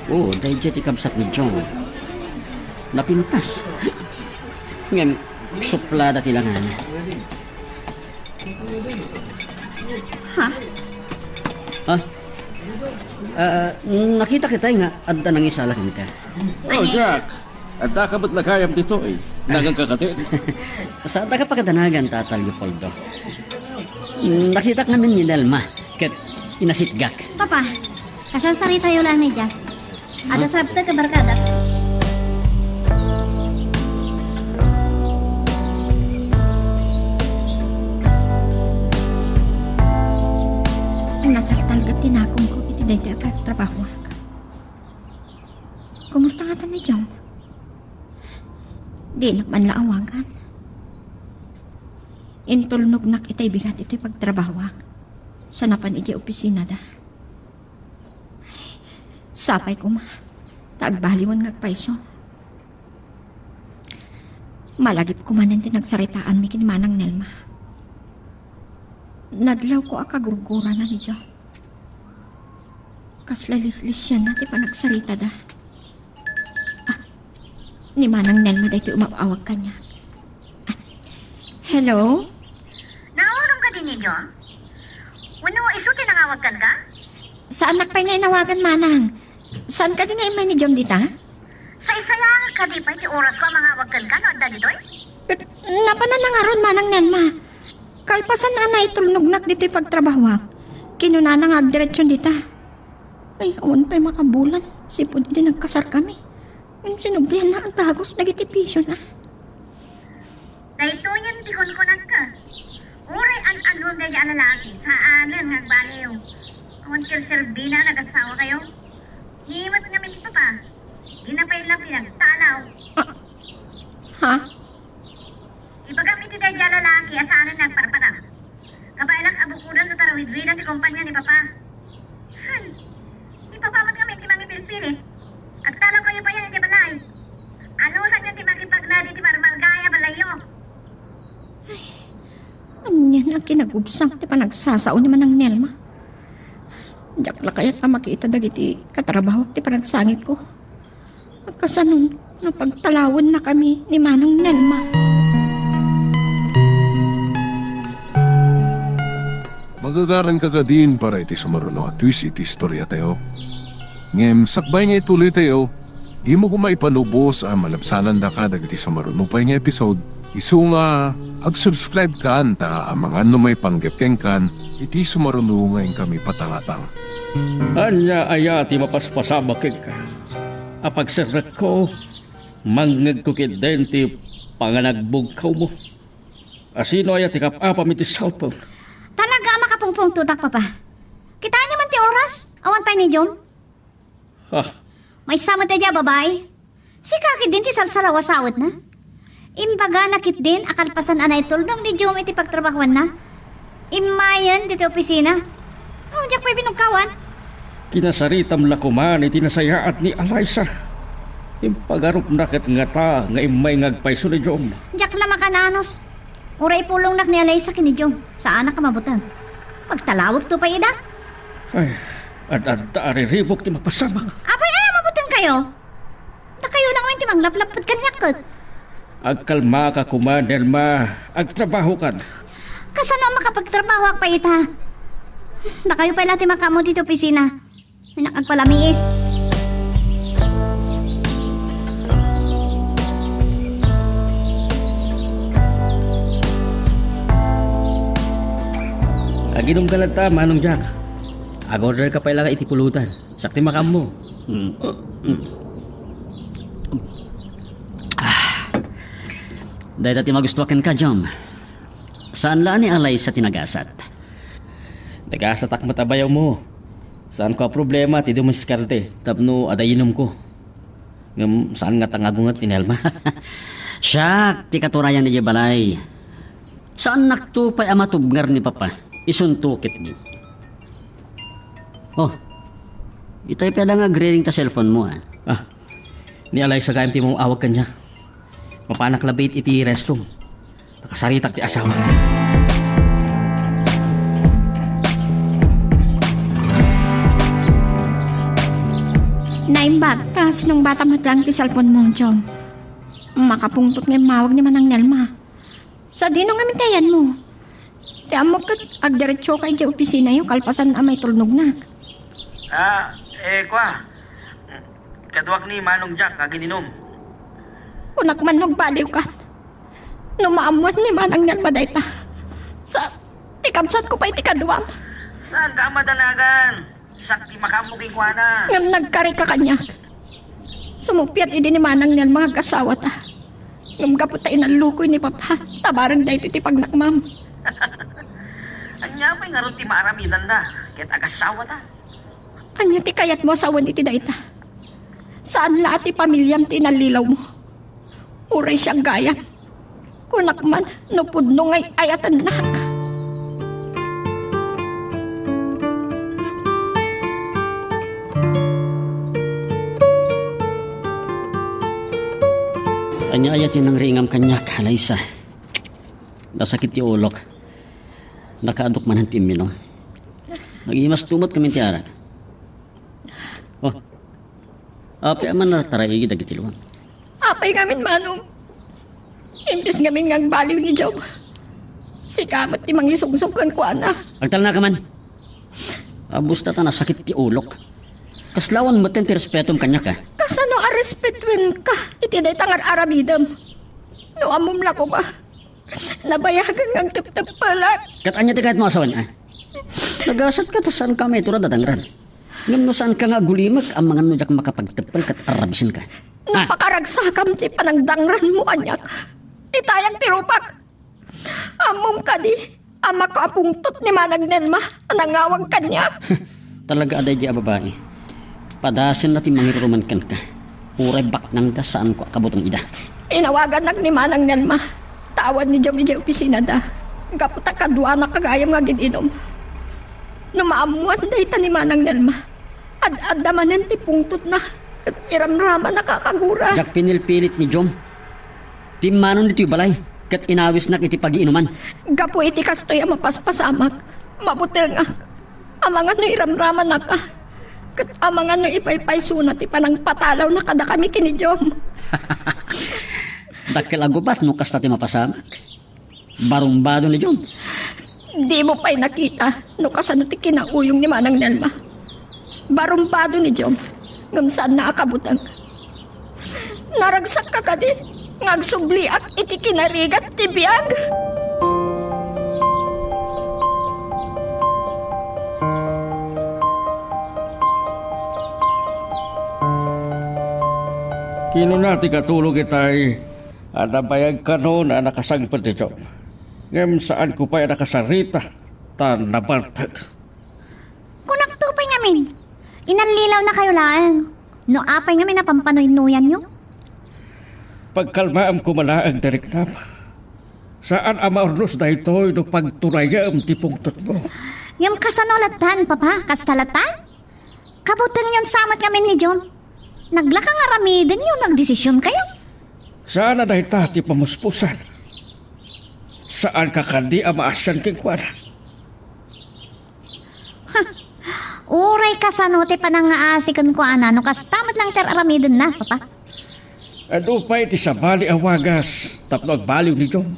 Oo, dahil ti kabsat ni John. Napintas. Ngayon, suplada tilangan. ha? Ha? Nakita kita nga at nang isalakin ka. Oh, Jack. At nakabot lagayam dito eh. Nagagkakatin. Sa ka pagkadanagan, Tatal Leopoldo. Nakita ka namin ni Nelma, kat inasitgak. Papa, kasasari tayo lang ni Jack. Ada sabta ka barkada. Nataltalgat tinakong ko iti dayta pa trabaho. Kumusta nga ta ni Jom? Di nakmanlaawagan. Intulnog nak itay bigat ito'y pagtrabaho. Sanapan iti opisina da. Sapay ko ma. Taagbaliwan ngagpaiso. Malagip ko manin tinagsaritaan mi kinimanang Nelma. Nadlaw ko akagurgura na ni Jo. Kaslalislis siya na ti panagsarita da. Ni Manang Nelma dahi umapawag ka niya. Hello? Naulam ka din ni John? Wano iso tinangawagan ka? Saan nakpay nga inawagan, Manang? Saan ka din nga imay ni Jom dita? Sa isayangan ka di pa iti oras ko ang mga wagan ka no adda ditoy? Napanan na nga ron, Manang Nelma. Kalpasan na na itulnugnak dito'y pagtrabaho. Kinuna na nga agdiretsyon dita. Ay, awan pa'y makabulan. Sipon din nagkasar kami. Yung sinublihan na ang tagos, nagitipisyo na. Dahito yan tihon ko ka. Uray an anon na yung lalaki sa anan nagbaliw. Awan sir-serbina nag-asawa kayo. Himat nga may papa. Ginapay lang pinagtalaw. Ha? Ipagamit iti dyan lalaki asanan nagparpadam. Kabailang abukudan na tarawid-widan ti kumpanya ni papa. Hay, nyo ti magipagnadi ti marmalgaya balayo. Anyan ang kinagubsang ti panagsasao ni Manang Nelma. Diyak la kaya't makita dagiti katrabaho ti panagsangit ko. Kasanong napagtalawon na kami ni Manang Nelma. Magagaran ka din para iti sumaruno at twist iti istorya tayo. Ngem sakbay nga ituloy tayo, di mo kumaipanubos ang malabsanan da ka dagiti sumaruno pa nga episode. Isu nga ag-subscribe ka anta ang mga numay panggapkeng kan iti sumaruno ngayon kami patangatang. Anya ayati mapaspasabakig ka. Apag sarnak ko, mangnag ko kidenti panganagbugkaw mo. Asino ayati kapapam iti cellphone. Talaga makapungpong tutak, Papa. Kita niyo man ti oras? Awan pa ni John? Ha, May sama tayo, babae. Si kakit din ti salsalawasawat na. Imbaga nakit din akalpasan anay tuldong ni John iti pagtrabahuan na. Imayan dito opisina. Oh, diyak pa'y binugkawan. kinasaritam lakuman iti nasayaat ni Eliza. Impagarup nakat nga ta nga imay ngagpaiso ni Jom. Diyak la makananos. Uray pulong nak ni Alaysa kini John. Saan ka mabutan? Pagtalawag to pa ida. Ay, at ariribok ti mapasama. Apay ay mabutan kayo. Na kayo lang ti manglaplapad kanyakot. Agkalma ka kuman, Nelma. Agtrabaho kan. Kasano makapagtrabaho ak pa ita? Na kayo pala ti makamo dito opisina. May nakagpalamiis. Aginom ka lang ta, Manong Jack. Agorder ka pala ka itipulutan. Sakti makam mo. Dahil dati magustuakan ka, Jom. Saan laan ni Alay sa tinagasat? Nagasat ak matabayaw mo. Saan ko a problema, ti dumiskarte. Tapno adayinom ko. Ngam saan nga tangagungat ni Nelma. Siyak, ti katurayan ni Jebalay. Saan naktupay amatubngar ni Papa? Isuntukit mo. Oh, itay pala nga grading ta cellphone mo ah. Ah, ni Alay sa kaim ti mong awag kanya. Mapanak labit iti restom. Nakasaritak ti asawa. Naimbag ka, sinong bata mo't lang ti cellphone mo, John. Makapungtot nga mawag ni Manang Nelma. Sa dino nga mintayan mo. Di amo kat agdiretso kay di opisina yung kalpasan na may tulnog na. Kwa. Kadwak ni Manong Jack, agininom. Kunak man baliw ka. Numaamuan ni Manang Nelma dayta. Sa tikabsat ko pa itikaduam. Saan ka madanagan? Sakti makamuging kwa na. Ngam nagkari ka kanya. Sumupiat idi ni Manang Nelma mga kasawa ta. Ngam kaputay na lukoy ni Papa. Tabarang dayto ti pagnakmam. Anya may nga ron ti maaramidan na. Kahit agasawa ta. Anya ti kayat mo asawan iti dayta. Saan lahat ti pamilyam ti nalilaw mo? Uray siyang gaya. Kunak man, nupudno ngay ayatan na. Anya ayatin ng ringam kanyak, Alaysa. Nasakit ti ulok. Nakaadok man ang timino. Nagimas tumot kami ti arak. Oh, api aman na taraigi dagiti luwang. Apay ngamin manong. Imbis ngamin ngang baliw ni Job. Si kamot ti manglisog-sog kan kuana. Agtal na ka man. Abus ta nasakit ti ulok. Kaslawan mo ti respetom kanyak ka. Kasano a respetwen ka? Iti day tangar arabidam. No amom lako ba? Nabayagan ngang tep-tep pala. Kat anya ti kahit mo asawan ah. Nagasat ka ta saan ka may turad datangran. Ngam no saan ka nga gulimak ang mga nujak makapagtepal kat arabisin ka. Ah, Napakaragsakam ti panangdangran mo anyak. Itayang tirupak. Amom ka di. Ama ko apungtot ni Manang Nelma. Nangawag kanya. talaga aday di a babae. Padasin na ti mangiruman kan ka. Uray baknang ka saan ko kabutong ida. Inawagan nak ni Manang Nelma. Tawad ni Jomi di opisina da. Kaputa kadwa na kagayam nga gininom. Numaamuan da ita ni Manang Nelma. Ad-adamanan ti pungtot na. Iramrama nakakagura. Jak pinilpilit ni Jom. Timanon dito balay, kat inawis na iti pag-iinuman. Gapo iti kastoy ang mapaspasamak. Mabuti nga. Amang ano iramraman na ka. Kat amang ano ipaypay sunat ipanang patalaw na kada kami kinijom. Dakil agubat no kasta ti mapasamak. Barumbado ni John. Di mo pa'y nakita no kasano ti kinauyong ni Manang Nelma. Barumbado ni Jom. Ngam saan naakabutang. Naragsak ka ka din. Ngagsubli at iti kinarigat ti biyag. Kinunati katulog itay at nabayag ka noon na nakasagpad ni John. Ngam saan ko pa nakasarita tan nabaltag. Kung nagtupay ngamin, inanlilaw na kayo lang. No apay ngamin na pampanoy-nuyan nyo. Pagkalmaam ko malaang diriknam. Saan amaurnos na ito'y no pagtunayam ti pungtot mo. Yung kasanolatan, papa, kastalatan? Kabutang yun samat ngamin ni John. Naglakang aramidin yung nagdesisyon kayo. Saan na ita ti pamuspusan? Saan ka kandi amaasyan king kwan? Uray kasanote pa nang aasikan ko no kastamat lang ter aramidin na, papa. Ano pa iti sabali awagas tapno agbaliw ni John.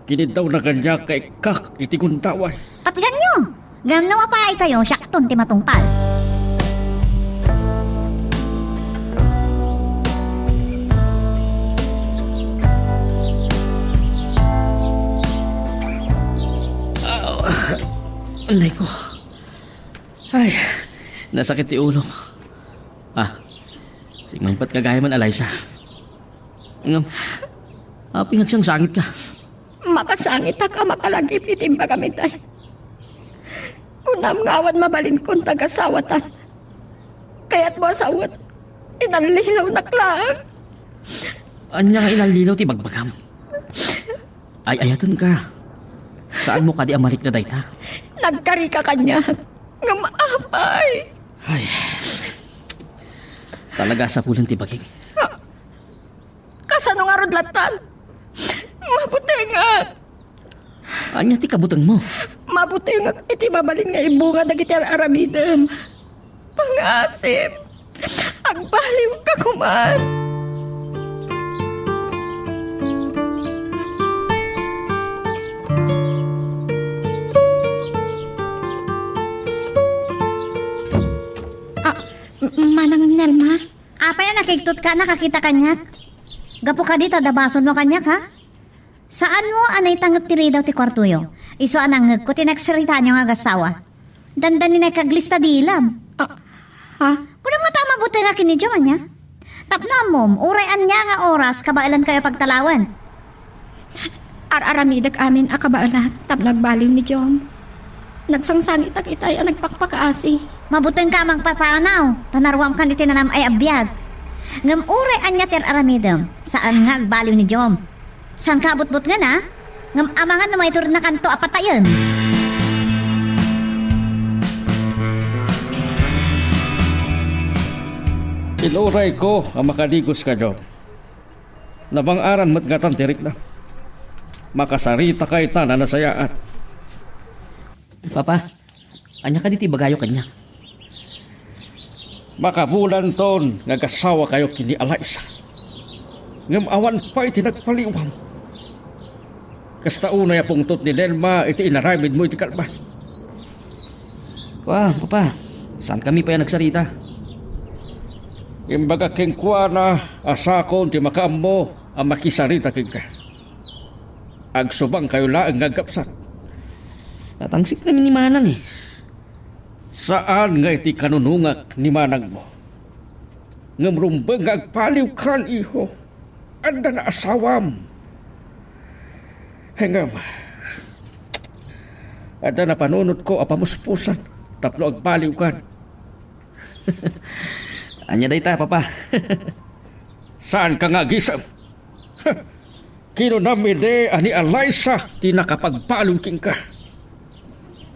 Kinid daw na kanya kay kak iti kuntaway. Patigan nyo! Gamnawa pa ay kayo, syakton ti matungpal. Alay ko. Ay, nasakit ti ulo. Sigmangpat kagaya man Alaysa. Ngam, pingat siyang sangit ka. Makasangit ka makalagip itimba kami tay. Kunam ngawan mabalin kong tagasawatan. Kaya't mo asawat, inanlilaw na klaang. Anya nga inalilaw ti bagbagam. Ay, ayatan ka. Saan mo kadi amarik na dayta? Nagkari ka kanya. Nga maapay. Ay, talaga sa pulang ti baging. Kasano nga rodlatan? Mabuti nga. Anya ti kabutang mo. Mabuti nga iti babalin nga ibunga dagiti aramidem. Pangasip. Agbaliw ka kuman. Manang Nelma? Apay nakiktot ka, nakakita kanyak. Gapo ka dito, dabason mo kanyak, ha? Saan mo anay tanggap tiri daw ti kwartuyo? Iso anang ko tinagsarita niyo nga gasawa. Dandan ni kaglista dilam. Ha? Kung mo tama buti nga kinidyaman niya. Tapna mom, urayan niya nga oras kabailan kayo pagtalawan. Araramidag amin akabaala tap nagbaliw ni John. Nagsangsangit ak itay ang nagpakpakaasi. Mabuting ka mang papanaw, tanarwam kan iti nanam ay abiyag. Ngam urayan niya ter aramidam, saan nga agbaliw ni Jom. Saan ka abot-bot nga na? Ngam amangan na maitur na kanto apatayon. Inuray ko ang makadigos ka, John. Nabang-aran matgatan tirik na. Makasarita kay ta na nasayaat. Papa, anya ka diti bagayo kanya. Makabulan ton, nagasawa kayo kini Alaysa. Ngam awan pa iti nagpaliwam. Kasta una ya pungtot ni Nelma, iti inaramid mo iti kalban. Wah, papa, saan kami pa yan nagsarita? Imbaga kengkwa na asakon ti makaammo ang makisarita king ka. Agsubang kayo laang ngagkapsat. Natangsik namin ni Manang eh. Saan nga iti kanunungak ni Manang mo? Ngamrumbang nga agpaliw kan iho. Anda na asawam. Hengam. Anda na panunot ko apamuspusan. Tapno agpaliw kan. Anya dayta, papa. Saan ka nga gisam? Kinunamide ani Alaysa ti nakapagpaliw king ka.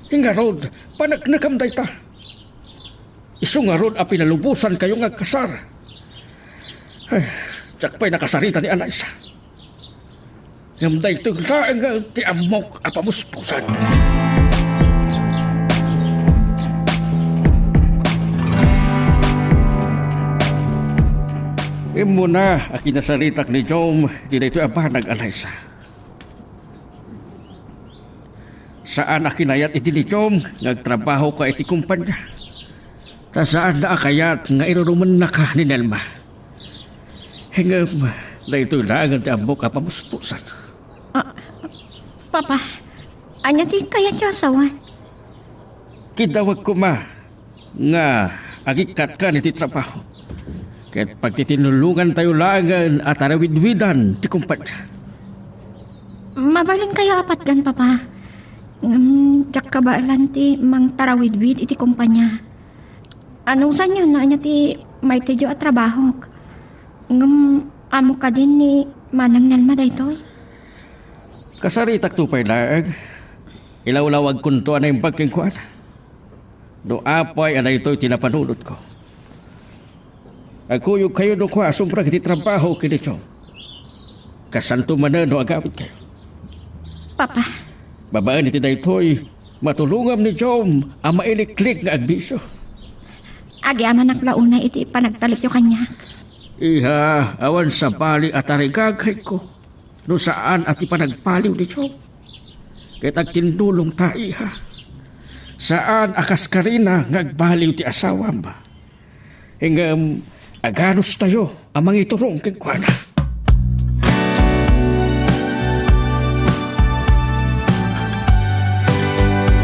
Hingarod, panagnakam dayta. Isungarod a pinalubusan kayo nga kasar. Ay, Diyak pa'y nakasarita ni Alaysa. Ngamday ito'y laang ti amok apamuspusan. Imo na, akinasaritak ni Jom, di na ito'y abanag Alaysa. Saan akinayat iti ni Jom, nagtrabaho ka iti kumpanya. Ta saan na akayat nga iruruman na ka ni Nelma. Hingam, na ito'y laang ti amok apamuspusan. Papa, anya ti kayat yung asawan? Kidawag ko ma, nga agikat ka niti trabaho. Kaya't pagtitinulungan tayo langan at arawid-widan ti kumpanya. Mabalin kayo apat gan, Papa. Diyak kabaalan ti mang tarawid-wid iti kumpanya. Anong san yun na anya ti may tidyo at trabaho? Amo ka din ni Manang Nelma daytoy. Kasaritak tupay laag, ilawlawag kunto na yung pagkingkuan. Do apay ana ito'y tinapanunod ko. Agkuyog kayo do kwa sumpra kiti trabaho kinito. Kasanto manan do agawid kayo. Papa, Babaan iti daytoy, matulungam ni Jom ang mailiklik nga agbisyo. agi aman naklauna iti panagtalit yung kanya. Iha, awan sa bali at arigagay ko. No saan at ipanagpaliw ni Jom. Kaya't agtindulong ta iha. Saan akas ka rin na ngagbaliw ti asawam ba? Hingam aganos tayo amang iturong kikwana.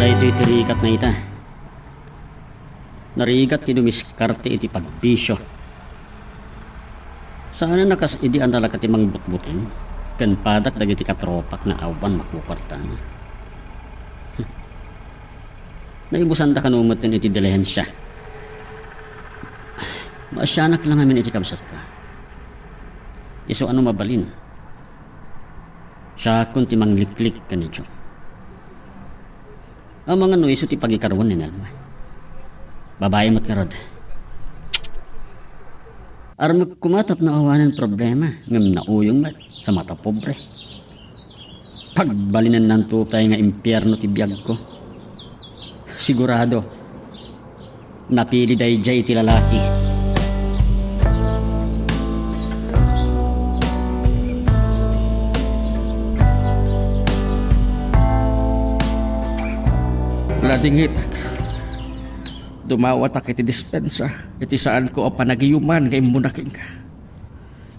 Dahil ito'y tirikat na ita. Narigat ti dumiskarte iti pagbisyo. Saan na nakas idi ang talaga ti mangbutbutin? Kan padak dagiti katropak na awan makukwartan. Naibusan da kanumot din iti dilehensya. Maasyanak lang amin iti kamsat ka. Iso ano mabalin? Siya kun ti mangliklik ka ni Diyo. Ang mga no iso ti pagikarwan ni Nelma. Babae mat karod. Aram kumatap na awanan problema ngam nauyong mat sa mata pobre. Pagbalinan ng tupay nga impyerno ti biyag ko. Sigurado napili dayjay ti lalaki. Ladingit. Dumawat ak iti dispensa. Iti saan ko o panagiyuman kay munaking ka.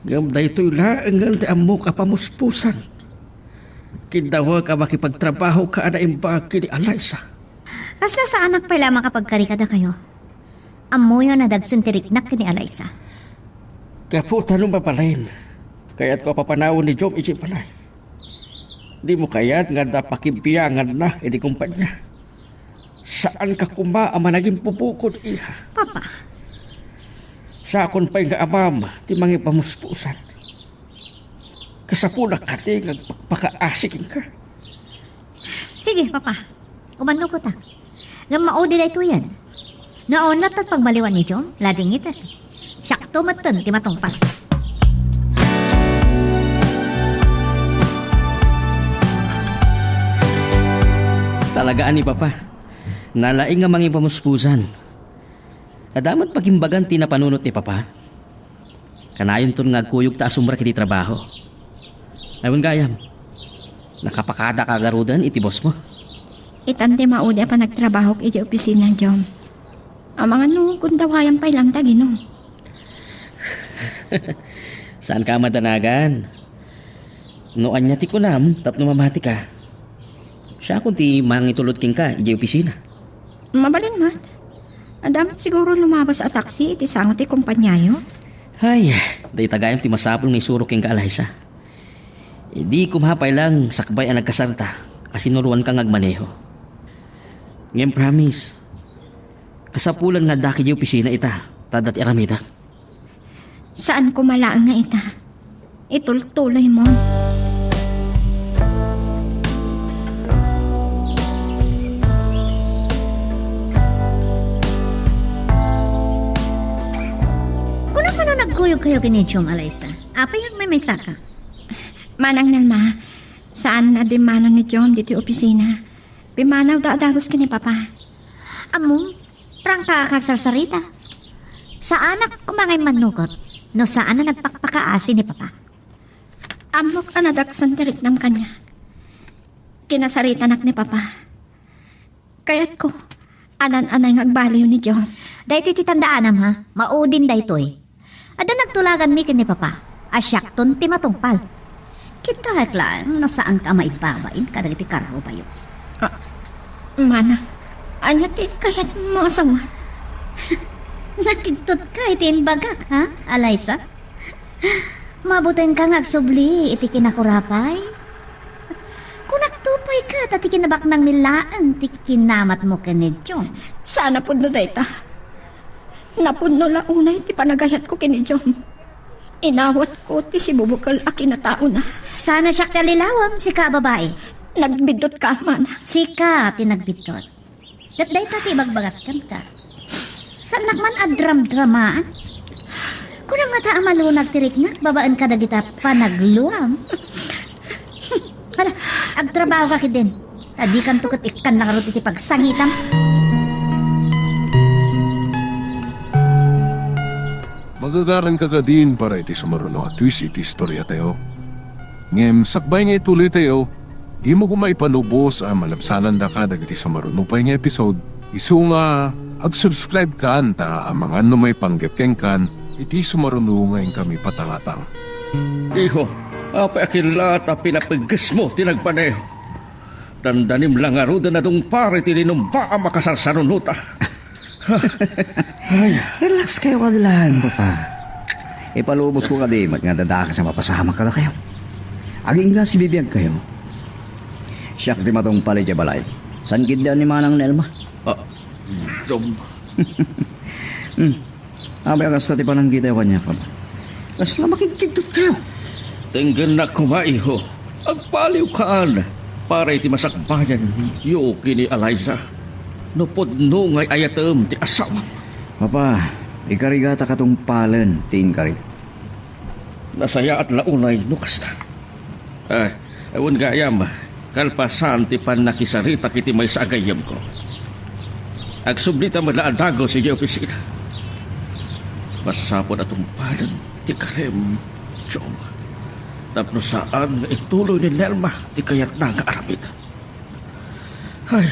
Ngam daytoy laang ti amok apamuspusan. Kindawa ka makipagtrabaho ka na imbag kini Alaysa. Kasla sa anak pala makapagkarikada kayo. Amo yun na dagsuntiriknak ni Alaysa. Kaya po tanong papalain. Kaya't ko papanawon ni Jom iti palay. Di mo kaya't nga napakimpiyangan na iti kumpanya. Saan ka kuma ang managing pupukod iha? Papa, Sa akon pa'y nga amam, ti mangi pamuspusan. Kasapunak ka ti ngagpakaasikin ka. sige papa. Umano ko ta. Nga maudi na ito yan. Naonat at pagbaliwan ni Jom, lading ito. Sakto matan ti matungpal. Talagaan ni Papa. Nalaing nga mangi pamuspusan. Adamat pagimbagan ti napanunot ni Papa. Kanayon ton nga kuyog ta asumra kiti trabaho. Ayun gayam. Nakapakada ka garudan iti boss mo. Itante maudi pa nagtrabaho iti opisina, Jom. Ang mga no, kundawayan pa ilang tagi, no. Saan ka madanagan? Noan niya ti kunam, tapno mamati ka. Siya kung ti mangitulot king ka, iti opisina. Mabalin mat. Adamat siguro lumabas at taxi iti sangot ti kumpanyayo. Ay, day tagayam ti masapol ng isuro king ka Alaysa. Di kumapay lang sakbay ang nagkasarta, asinuruan kang agmaneho. Ngayon promise, kasapulan nga daki di opisina ita, tadat iramida. Saan ko malaang nga ita? Itultuloy mo. Kung ano nagkuyog kayo kayo kinitsyon, Alaysa? Apa yung may saka? Manang Nelma, saan na dimano ni Jom dito opisina? Pimanaw daadagos ka ni Papa. Among, prangka kagsasarita. Sa anak ko mga manukot, no saan na nagpakpakaasi ni Papa? Amok anadaksan tirik ng kanya. Kinasarita nak ni Papa. Kaya't ko, anan-anay ngagbaliw ni Jom. Dahil titandaan ha, maudin daytoy. Ada nagtulagan mi ni Papa, asyak ton ti matungpal. Kita lang, no saan ka maibabain kada iti karro ba yun? Mana, anya ti kaya't mo asawat. Nakigtot ka iti bagak ha, Alaysa? Mabutin ka ngagsubli iti kinakurapay. Kung nagtupay ka, tati kinabak ng milaan, ti kinamat mo kanidyon. Sana po no dayta. Napunno la unay ti panagayat ko kini Jom. Inawat ko ti si bubukal a kinatao na. Sana siya talilawam, si ka babae. Nagbidot ka, Mana. Si ka tinagbitot. Datday tati bagbagat ka. Saan nakman adram-dramaan? Kung ang mata ang malunag tirik na, babaan ka na kita panagluam. Hala, agtrabaho ka din. Adi kan tukot ikan nakarot iti pagsangitam. Magagaran ka din para iti sumaruno at twist iti istorya tayo. Ngem, sakbay nga ituloy tayo, di mo kumaipanubos ang malapsanan da ka dagiti sumaruno pa nga episode. Isu nga, ag-subscribe ka anta ang mga ano may panggepkeng kan, iti sumaruno ngayon kami patangatang. Iho, apa akila ta pinapaggas mo tinagpaneho. Dandanim lang aruda na dong pare tininumba ang makasarsarunuta. Relax kayo ka lang, Papa. Ipalubos ko ka di, nga dadaka sa mapasama ka na kayo. Aging nga si bibiyag kayo. Siyak di matong pali dya balay. San gidyan ni Manang Nelma? Jom, Abay akas na ti panang kita yung kanya, Papa. Kas na makikigtot kayo. tinggan na kumaiho. Agpaliw kaan para iti masakbayan yu kini Alaysa. Nupod no ngay ayatem ti asawa. Papa, ikarigata katong palan, ting kari. Nasaya at launay nukasta. Ewan gayam, kalpasan ti panakisarita kiti may sa agayam ko. Agsublita madlaadago si opisina. Pasapon atong palan ti karem, Jom. Tapno saan ituloy ni Nelma ti kayat na nga aramitan. Ay,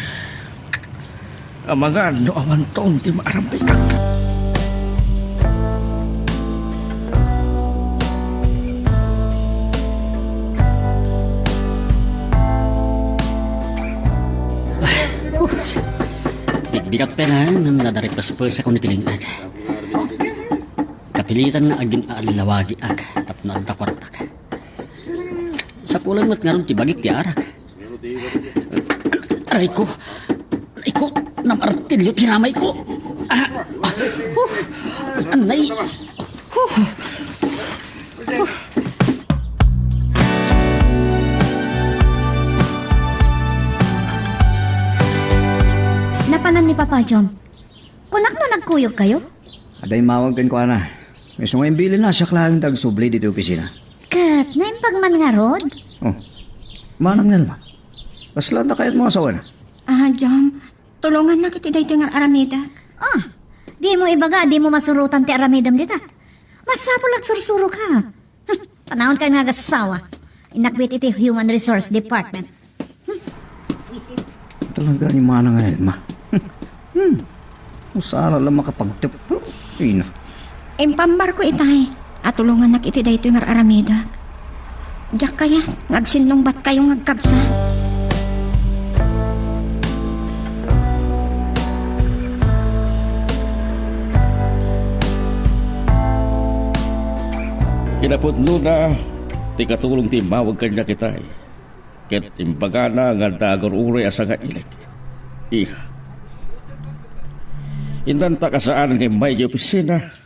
ang mga no awanton ti maarampitak. Bigat pa na nang nadarit pa sa kung nitilingad. Kapilitan na aging aalawagi ag tapno ang takwartak. Sa pulan mat nga ron tibagik ti arak. Aray ko, namartilyo tinamay ko. Anay. Napanan ni Papa Jom. Kunak na nagkuyog kayo? Aday mawag kan ko ana. May sungay bilin na siya klang tagsubli dito opisina. Kat, na yung pagmangarod? Oh, Manang Nelma. Kaslan na kaya't mga sawa na. Jom, tulungan na kita dito nga aramida. Di mo ibaga, di mo masurutan ti aramidam dita. Masapol nagsursuro ka. Panahon ka nga gasawa. Inakbit iti Human Resource Department. Talaga ni Manang Nelma. Usara lang makapagtip. Ina. Impambar ko itay. At tulungan na kita dito nga aramida. Diyak kaya, ngagsinong bat kayo ngagkabsa. Kinapot na, ti katulong ti mawag kanya kitay. Ket imbaga na nga dagor uri asa nga ilik. Iha. Indan ta kasaan nga may di opisina.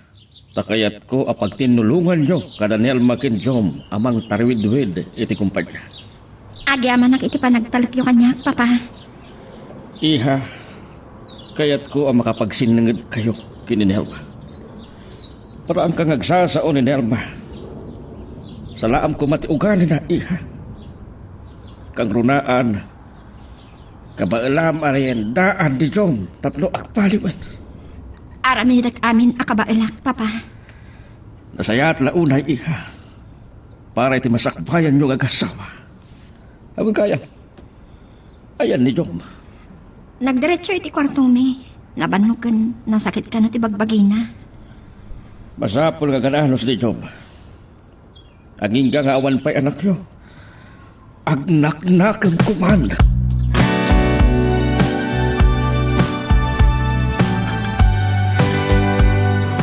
Takayat ko apag tinulungan nyo kada Nelma ken Jom amang tarwid-wid iti kumpanya. Agyaman na iti panagtalakyo kanya, Papa. Iha. Kayat ko ang makapagsinangid kayo kini Nelma. para ang kangagsasaon ni Nelma. Sa laam ko matiugali na iha. Kang runaan, kabailam arayan daan di Jom, tapno akpaliwan. Aramidag amin akabailak, Papa. Nasayat launay iha, para iti masakbayan yung agasawa. Abang kaya, ayan ni Jom. Nagdiretso iti kwartong mi. Nabanukan, nasakit ka na ti bagbagina. Masapol nga gananos ni Jom. Ang ingga nga awan pa'y anak nyo. Agnak-nakang kuman.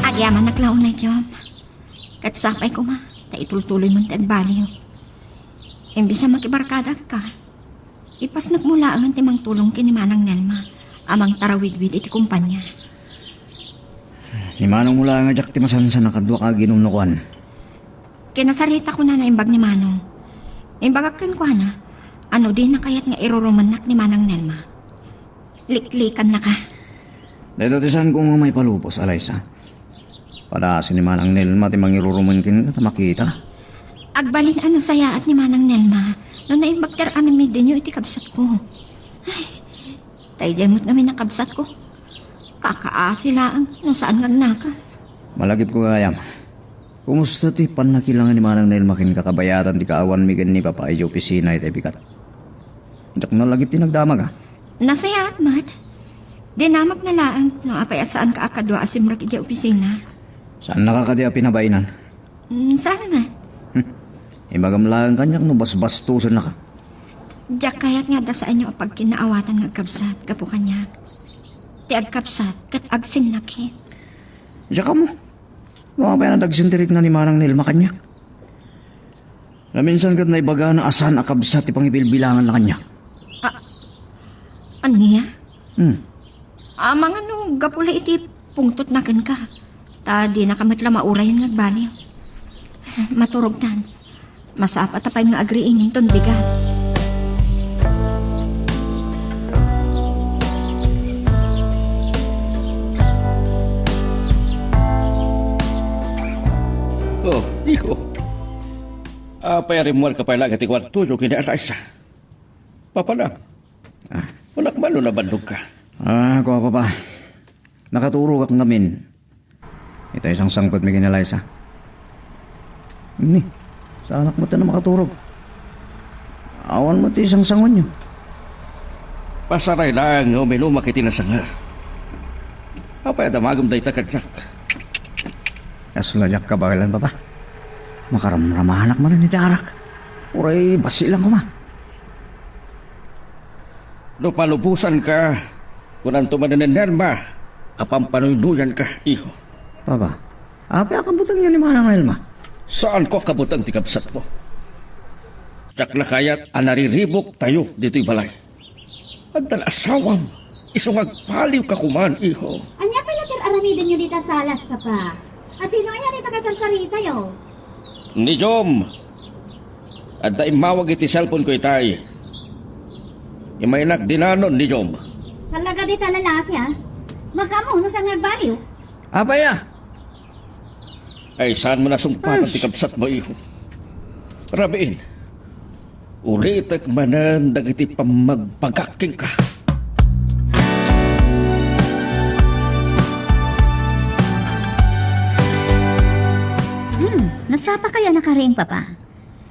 Agyaman naglaon na, Jom. Katsapay ko ma, taitultuloy mo tagbaliw. Imbis na makibarkada ka, ipas nagmula ang timang tulong kinimanang Nelma, amang tarawid-wid iti kumpanya. Ni Manong mula nga jak ti masansa nakadwa ka ginunukuan. Kinasarita ko na naimbag ni Manong. Imbagakan ko na, ano din na kaya't nga irurumanak ni Manang Nelma. Liklikan na ka. Dahil tisan ko nga may palupos, Alaysa. Para ni Manang Nelma ti mangirurumantin ka ta makita na. Agbalin ang saya at ni Manang Nelma, no naimbag karaan mi din iti kabsat ko. Ay, tayo demot kami na kabsat ko. Kakaasila ang no saan ngagnaka. Malagip ko kayam. Kumusta ti panakilangan ni Manang Nelma kin kakabayatan ti kaawan mi ni Papa ay opisina iti bigat. Jak na lagip ti nagdamag ah. Nasaya at mat. Dinamag na laang no apay asaan ka akadwa asimrak iti opisina. Saan nakakadi a pinabainan? Saan na? Imagamlaan kanyak no basbastusan na ka. Diyak kaya't nga da sa inyo pag kinaawatan ng agkabsat kapo kanyak. Ti agkabsat kat agsinakit. Diyak ka mo. Mga pa yan dagsintirik na ni Manang Nelma kanyak. Na minsan kat naibaga na asan akabsat ti pangibilbilangan na kanyak. Aniya? Hmm. Mga no gapula iti pungtot na ken ka. Ta di na kamatla maurayan ngagbaliw. Maturog tan. Masapat apay nga agriingin ton bigat. Oh, iho. Payarin mo ka pala gati kwarto yung kini Alaysa. Papa na. Wanak man na bandog ka. Kuha pa. Nakaturo ka ngamin. Ito isang sangpot may kinalaysa. Ini, sa anak mo na makaturog. Awan mo ti isang sangon nyo. Pasaray lang yung minuma kiti na sangar. Apay damagam day takadyak. Kasulajak ka bagilan pa. Makaramramahanak mo rin ni Darak. Uray, basi lang ko ma. No palubusan ka, kung ang tumanan ng Nelma, apang panunuyan ka, iho. Papa, apa ang kabutang yan ni Manang Nelma? Saan ko kabutang tikabsat mo? Sak na kaya't anariribok tayo dito'y balay. Agdal asawam, isong agpaliw ka kuman, iho. Anya pala tir aramidan nyo dita sa alas, Papa. Asino aya dita kasarsarita yo? Ni Jom, at mawag iti cellphone ko itay. Imainak dinanon ni Jom. Talaga dita lalaki ha? Makamuno sa ngagbaliw? Apa ya? Ay saan mo nasumpat ang tikabsat mo, iho? Rabiin, ulitak manan dagiti pamagpagaking ka. Nasapa kayo nakariing, Papa.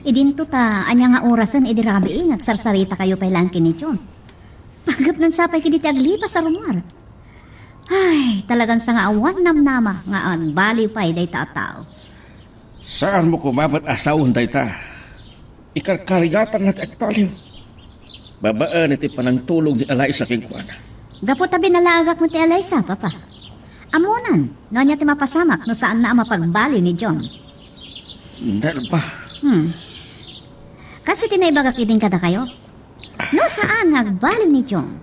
Idinto ta, anya nga orasan idirabiing at sarsarita kayo pay langkin ni John. Pagap ng sapay kidi aglipa sa rumar. Ay, talagang sa nga awan namnama nga an baliw pay day tataw. Saan mo kumabat asawon day ta? Ikarkarigatan natin at paliw. Babaan iti panang tulong ni Alaysa kingkuan. Gapo tabi nalagak mo ti Alaysa, Papa. Amunan, no niya ti mapasamak no saan na mapagbaliw ni John. Nelma, Kasi tinaibaga kiting kada kayo. No saan nagbaliw ni John?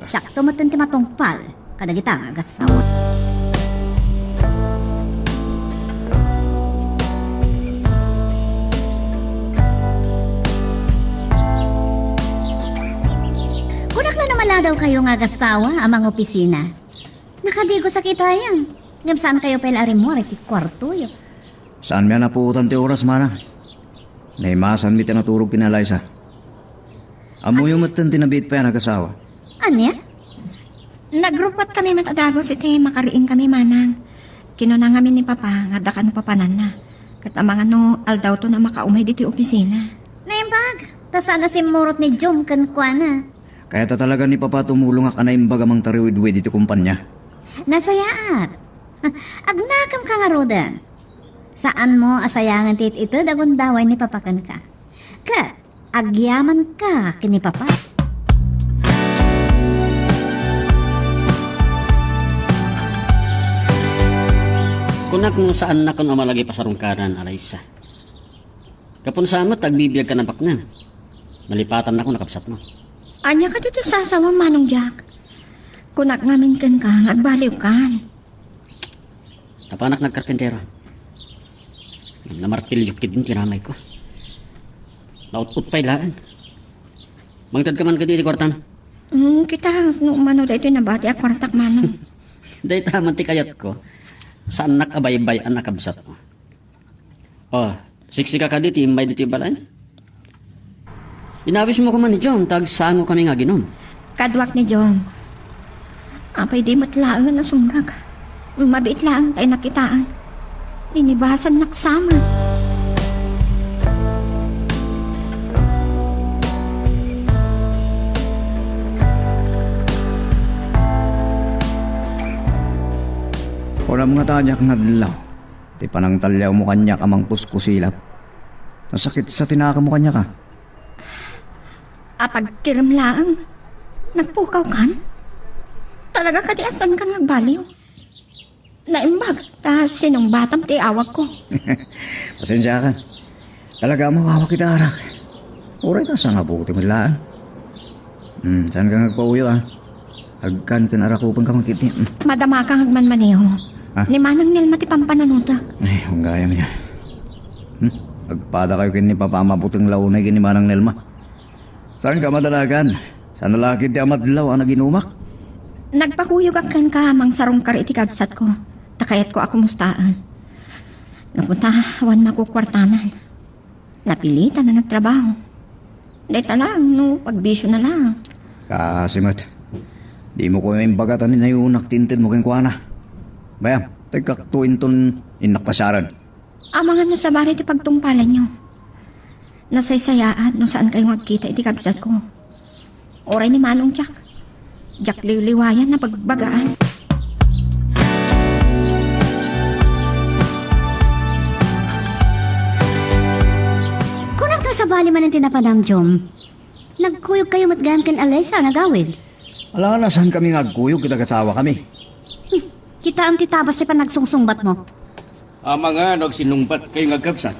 Sakto mo ti matungpal, kada kita nga agasawa. Kunak na naman daw kayo nga agasawa amang opisina. Nakadigo sa kita yan. Ngam saan kayo pala mo, iti kwarto yo. Saan miya napuutan ti oras, mana? Naimasan mi tinaturog kina Liza. Amo yung matan tinabit pa yan nag-asawa. Anya? Nagrupat kami matadagos iti makariing kami manang. Kinuna kami ni Papa nga dakan papanan na. Katamangan no aldaw to na makaumay diti opisina. Naimbag, tasana si murot ni Jom kan kuana. Kaya ta talaga ni Papa tumulong ak anay imbagamang tariwid-wid iti kumpanya. Nasayaat. Agnakam ka nga roda. Saan mo asayangan tit ito dagon daway ni papakan ka? Ka, agyaman ka kini papa. Kunak kung saan na kung amalagi pasarungkaran, Alaysa. Kapon sa amat, agbibiyag ka na bakna. Malipatan na ko nakapsat mo. Anya ka dito sasawa manong Jack. Kunak ngamin kan ka, agbaliw kan. Kapanak nagkarpentero. Namartilyok kid din tiramay ko. Laut-ut pa ilaan. Mangtad ka man ka dito, kwartan. Kita, no umano dito nabati ak kwartak manong. Dahil taman ti kayat ko, saan nakabay-bay ang nakabsat mo. Oh, siksika ka dito, may dito balay. Inawis mo ko man ni John, tag saan mo kami nga ginom. Kadwak ni Jom. Apay di matlaang na sumrag. Mabiit lang tayo nakitaan. Linibasan naksama. Wala mga tanyak na dilaw. Ti panang talyaw mo kanya kamang kuskusilap. Nasakit sa tinaka mo kanya ka. Apag kiram lang. Nagpukaw kan? Talaga katiasan kang nagbaliw. Naimbag, ta sinong batam ti awag ko. Pasensya ka. Talaga mawawa kita arak. Uray ka sa nga buti mo laan. Saan ka nagpauyo ah? Agkan ka narakupang ka magkiti. Madama kang agmanmaneho. Ha? Ni manang nilma ti pampananuta. Ay, kung gaya mo niya. Agpada kayo kin ni Papa mabuting launay kin ni Manang Nelma. Saan ka madalagan? Saan lalaki ti amadlaw ang naginumak? Nagpakuyog akan ka mang sarong kar iti kabsat ko. Takayat ko ako mustaan. Napunta, awan makukwartanan. Napilitan na nagtrabaho. Dahil lang, no, pagbisyo na lang. Kasimat. Di mo ko yung bagatan ni nayunak tintin mo keng na. Bayam, tagkaktuin ton inakpasaran. Amangan no sa bari ti pagtungpalan nyo. Nasaysayaan no saan kayo magkita iti kabsat ko. Oray ni Manong Jack. Jack liwliwayan na pagbagaan. Kunang ka sa bali man ang tinapadam Jom. Nagkuyog kayo matgaan kan Alaysa nagawid. Ala na, saan kami ngagkuyog kita kasawa kami? Kita ang titabas ti panagsungsungbat mo. Ama nga, sinungbat kayo nga kabsat.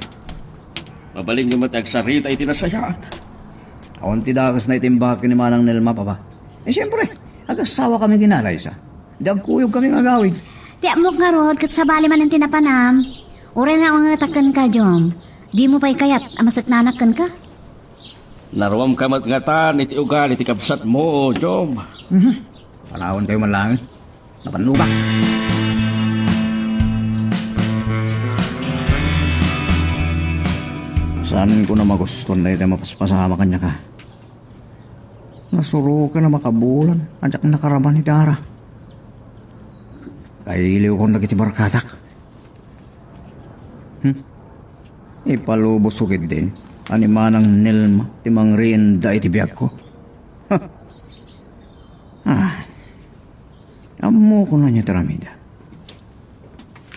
Mabalin niyo matag sarita iti nasayaan. Awan ti dakas na itimbak ni Manang Nelma, Papa. Siyempre, agasawa kami ginalay sa. Dagkuyog kami ngagawid. Ti amok nga rod kat sa bali man ang tinapanam. Ure nga ang ngatakan ka Jom. Di mo pa'y kayat amasat nanakan ka. Naruam ka matngatan iti ugal iti kabsat mo, Jom. Panahon kayo man lang. Napanlubak. Saan ko na magustuhan na ito mapaspasama kanya ka? Nasuro ka na makabulan. Adyak nakaraman ni Dara. Kailiw ko nagiti barkatak. Ipalubos ukit din. Ani Manang Nelma, timang rienda iti biyag ko. Amo ko na niya taramida.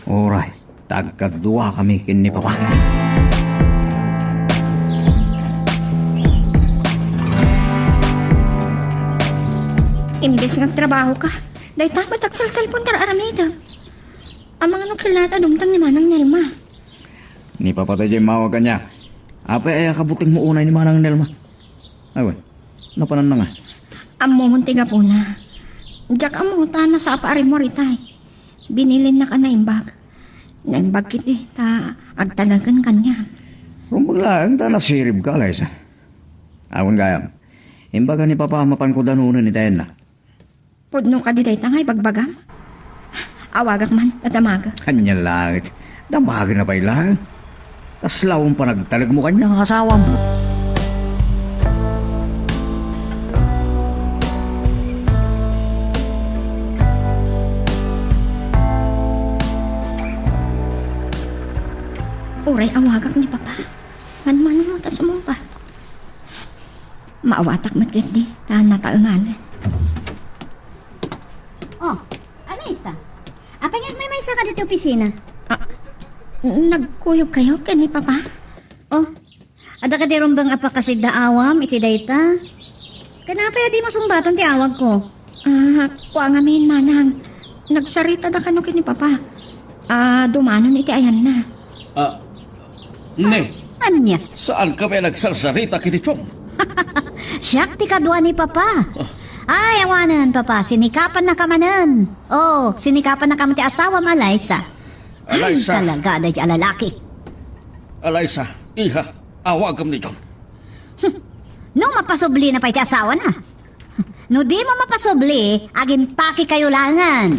Oray, tagkagduwa kami kin ni Papa. Imbes nga trabaho ka. Dahil tamat agsalsalpon tar aramida. Ang mga nukilata dumtang ni Manang Nelma. Ni Papa tayo mawag kanya. Apa ay kabuting mo unay ni Manang Nelma. Ay, napanan na nga. Amo munti nga po na. Jack amo ta na sa apaarin mo ritay. Binilin na ka na imbag. Naimbag kiti ta agtalagan kanya. Kung baglaang ta nasirib ka, Liza. Awon gayam. Imbaga ni Papa mapan ko danunan ni Tayan na. Pudno ka di day tangay bagbagam. awagak man, tadamaga. Kanya langit. Damagin na ba ilang? Taslawang pa nagtalag mo kanyang asawa mo. Uray awagak ni Papa. Man mo ta sumumpa. Maawatak matgit di, tahan na taangan. Oh, Alaysa. Apanyag may sa ka dito opisina. Nagkuyog kayo kani Papa? Oh, ada ka di rumbang apa kasi daawam, iti dayta. Kanapa di mo sumbatan ti awag ko? Kuha nga min manang. Nagsarita da kano kini Papa. Dumanon iti ayan na. Ne, Ano niya? saan ka may nagsarsarita kini Chong? Siyak ti kadwa ni Papa. Ay, awanan, Papa. Sinikapan na kamanan. Oh, sinikapan na kaman ti asawa Alaysa. Alaysa. Ay, talaga, aday ti alalaki. Alaysa, iha, awagam ni Chong. No, mapasubli na pa iti asawa na. No, di mo mapasubli, aging paki kayo langan.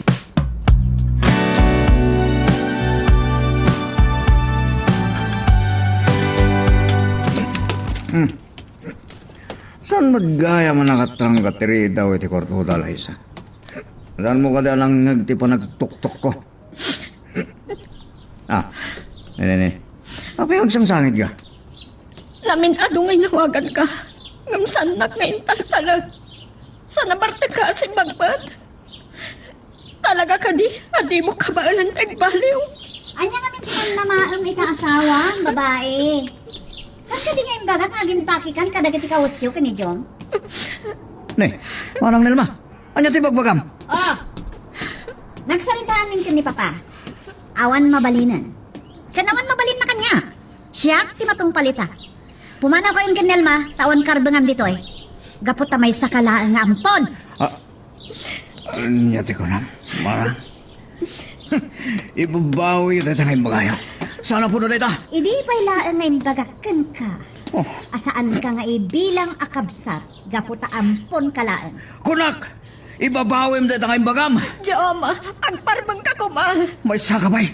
Saan magaya man nakatrang katiri daw iti kwarto Alaysa? Saan mo kada lang nagtipo nagtuktok ko? Nene. Apa yung sangsangit ka? Lamin adungay nawagan ka. Ngamsanak nga intaltalag. Sa nabarte ka si Bagbat. Talaga ka di, adi mo kabaalan tagbaliw. Anya kami tinan na maang ita asawa, babae. Saan ka di nga imbagat aging pakikan kadagat ikawasyo ka ni John? Ne, manang Nelma. Anya ti bagbagam? Oh, nagsalitaan min ka ni Papa. Awan mabalinan. Kanawan mabalin na kanya. Siya, ti matong palita. Pumanaw ko yung kinelma, taon karbangam dito eh. Gapot may sakalaan nga ampon. Anya ti ko na. Mara. Ibabawi ito tangay bagayo. Sana po na dito. Idi pa'y laan nga imbagakan ka. Oh. Asaan ka nga ibilang akabsat, gapot ampon kalaan. Kunak! Ibabawim dito tangay bagam. Joma, agparbang ka kuma. May sakabay.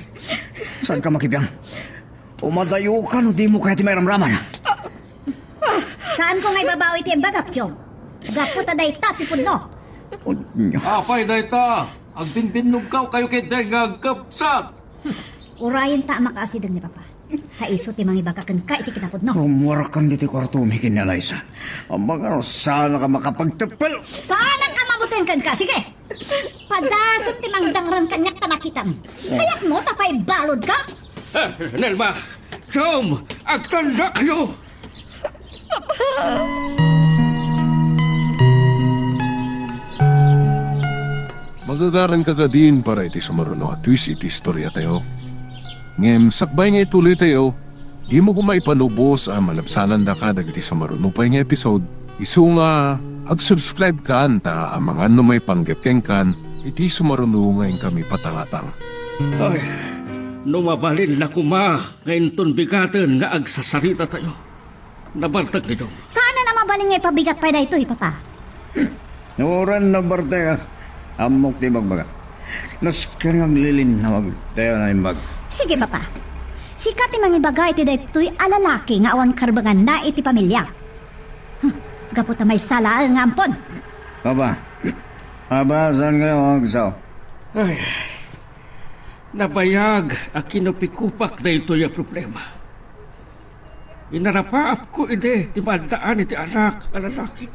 Saan ka makibiyang? Umadayo ka no di mo kahit may ramraman. Saan ko nga ibabawi ti imbagap, Jom? Gapot aday tatipod no. Apay dayta, ang binbinugaw kayo kay Dengag Kapsat. Urayan ta makaasidang ni Papa. Haiso ti mga ibagakan ka iti kinapod no. Rumurakan dito kwarto umikin ni Alaysa. Ang mga sana ka makapagtapil. Saan ka mabutin kan ka? Sige! Padasot ti mangdangran kanyak tamakitam. Kayak mo tapay balod ka? Nelma, Chong, agtanda kayo. Magagaran ka ka din para iti sumaruno at twist iti istorya tayo. Ngem, sakbay nga ituloy tayo, di mo kumaipanubos ang malabsanan da ka dagiti sumaruno pa nga episode. Isu nga, ag-subscribe ka anta ang mga may panggepkeng kan, iti sumaruno ngayon kami patangatang. Ay, numabalin na kuma, ngayon ton bigaten nga agsasarita tayo. Nabartag ni Chong. Sana na mabaling nga ipabigat pa ito, Papa. Nuran na barte ka. Amok ti magbaga. Naskan ang lilin na wag tayo na imbag. Sige, Papa. Sikat ti mangibaga iti daytoy alalaki nga awan karbangan na iti pamilya. Gapot na may sala nga ampon. Papa, saan kayo agsaw? Ay, nabayag a kinupikupak na ito yung problema. Inarapaap ko ide, ti mandaan iti anak, alalaki.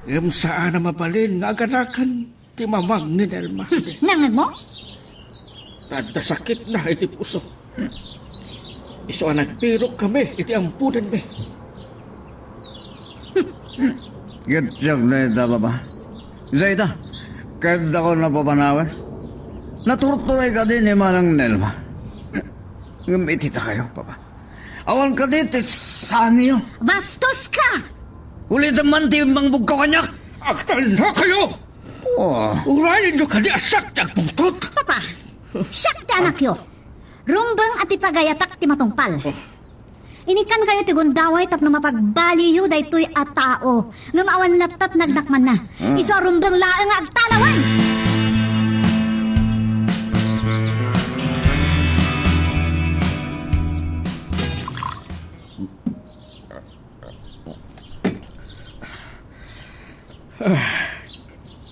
Ngam saan na mabalin nga aganakan ti mamang ni Nelma. Nangag mo? Tanda sakit na iti puso. Iso nagpirok kami iti ampunan mi. Gitsak na ita, Papa. Zayta, kahit ako napapanawan. Naturtuloy ka din ni Manang Nelma. Ngamitita kayo, Papa. Awan ka dito, sangiyo. Bastos ka! Ulit naman di mangbog ka kanyak. Aktal na kayo! Oh, Urayan nyo kadi asak tiyag pungtot. Papa, siyak ti anak yo. Rumbang at ipagayatak ti matungpal. Inikan kayo ti gundaway tapno mapagbaliyo daytoy a tao. Nga maawan latat nagdakman na. Iso rumbang laeng nga agtalawan.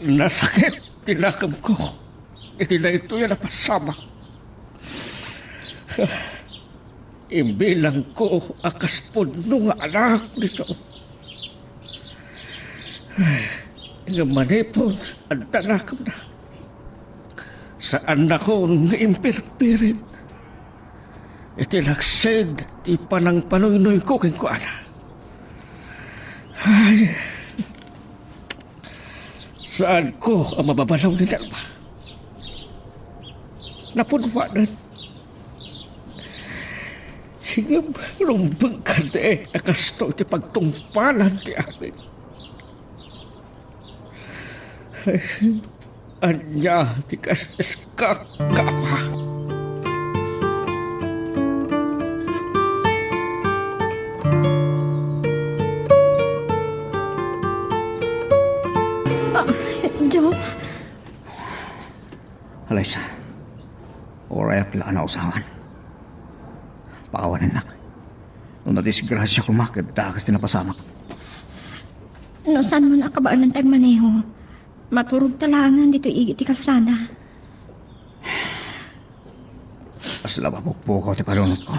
Nasakit, tinakam ko. Iti na ito yan napasama. Imbilang ko akas puno nga anak nito. Nga manipod, ang tanakam na. Saan ako nga impirpirin? Iti laksed, ti panang panoy-noy ko king ko ana. Ay, saan ko ang mababalaw ni Nelma? Napunwanan. Hingam rumbang kade akasto ti pagtungpalan ti amin. Anya ti kaskaka pa. Jom, Alaysa, oray at laan na usawan. Pakawanan nak. Nung nadisgrasya ko makit, dakas tinapasamak. no saan mo nakabaan ng tagmaneho? Maturog talangan dito igit ti kalsada. As lababukpo ko ti palunod ko.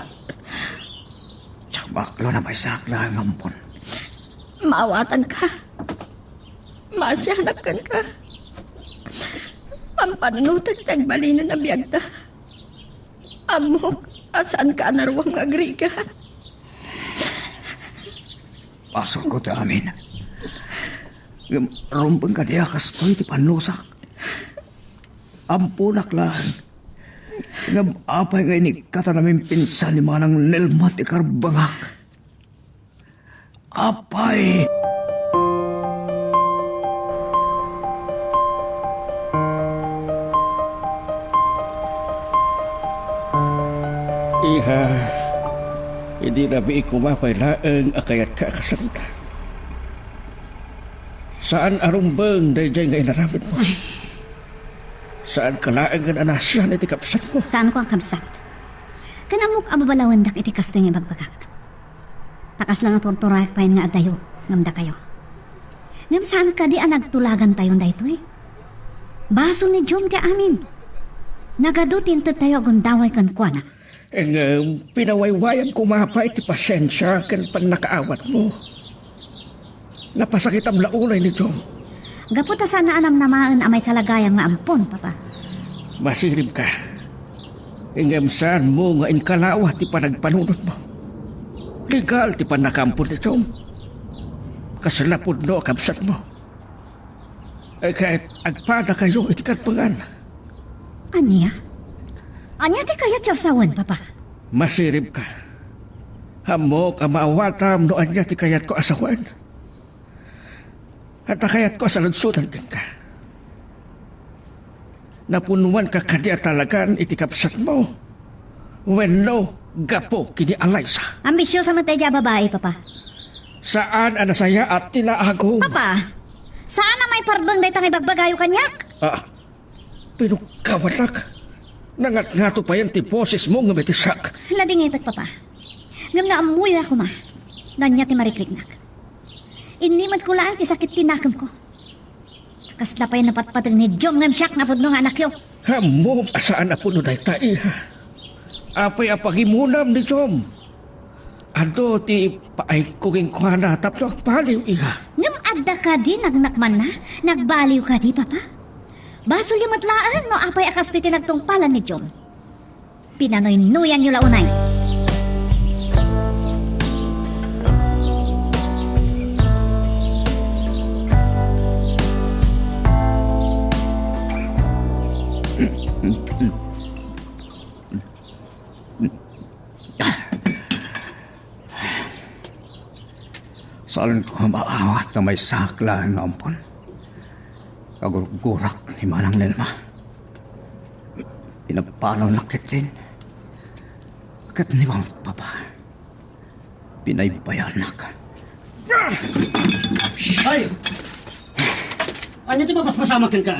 Tsak baklo na may sakla ang ampon. Maawatan ka. Maasyahanakan ka. Pampanunutan tagbalinan na biyagta. Amok, asaan ka naruwang agriga? Pasok ko ti amin. Rumbang ka diya kastoy ti panusak. Ampunak lang. Ngam apay nga ini kata namin pinsan ni manang Nelma ti Karbangak. Apay! Iha, hindi na bi kumapay laeng akayat ka kasalita. Saan arumbang dayjay nga inaramid mo? Saan ka laeng nga anasyan iti kapsat mo? Saan ko ang kamsat? Kanamok ababalawan dak iti kasto nga bagbagak. Takas lang ang torturayak pa yun nga adayo, ngamda kayo. Ngam saan ka di ang nagtulagan tayo dayto eh? Baso ni Jom ti amin. Nagadutin to tayo agundaway kan kuana. Pinawaywayan kumapay ti pasyensya kan pan nakaawat mo. Napasakit ang laulay ni Jom. Gaputa sana anam namaan amay salagayang nga ampon, papa. Masirib ka. Ingam saan mo nga inkalawa ti panagpanunod mo. Legal ti panakampon ni Jom. Kasalapod no kabsat mo. Kahit agpada kayo iti katpangan. Anya? Anya ti kaya tiyawsawan, papa? Masirib ka. Hamok ang maawatam no anya ti kayat ko asawan. At kayat ko sa lagsutan ka. Napunuan ka kanya talagan iti kapsat mo. When no, gapo kini Alaysa. Ambisyosa man tayo babae, papa. Saan ang nasaya at tinaagong? Papa, saan na may parbang day tangay bagbagayo kanyak? Pinukawanak. Nangat-ngato pa yan ti poses mo nga metisak. Lading itat, papa. Ngam na amuy ako ma. Nanya ti marikliknak. Inimad ko lang ti sakit tinakam ko. Kasla pa yan napatpatag ni Jom ngam siyak na pudno nga anak yo. Hamom asaan na puno day taiha. Apay apagimunam ni Jom. Ado ti paay kuging kuhana tapno paliw iha. Ngam adda ka di nagnakman na. Nagbaliw ka di, papa. Baso limatlaan no apay akas ti tinagtungpalan ni Jom. Pinanoy-nuyan nyo launay. Saan ko maawat na may sakla ang ampon. Kagurak ni manang Nelma. Pinapanaw na kitin. Kat ni bang papa. Pinaybayanak. Ay! Ano ti ba pasamakin ka?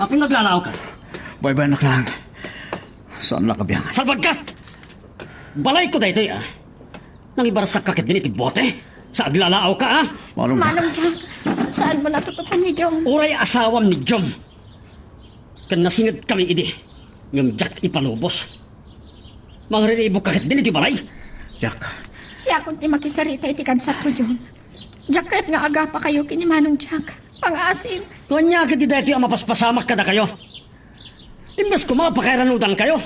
Aping naglalaw ka? Baybayanak lang. Saan nakabiyangan? Salpag ka! Balay ko daytoy ah! Nang ibarsak ka din iti bote? Sa aglalaaw ka, ha? Manong Jack, saan mo natutupan ni Jong? Uray asawam ni John. Kan nasingad kami idi. Ngam Jack ipalubos. Mangriribo ka din iti balay. Jack, Siya kung ti makisarita iti kansat ko, Jong. Jack, kahit nga aga pa kayo kini Manong Jack. Pangasim. Tuwan niya kiti dati ang mapaspasamak kada kayo. Imbes ko mga pakiranudan kayo.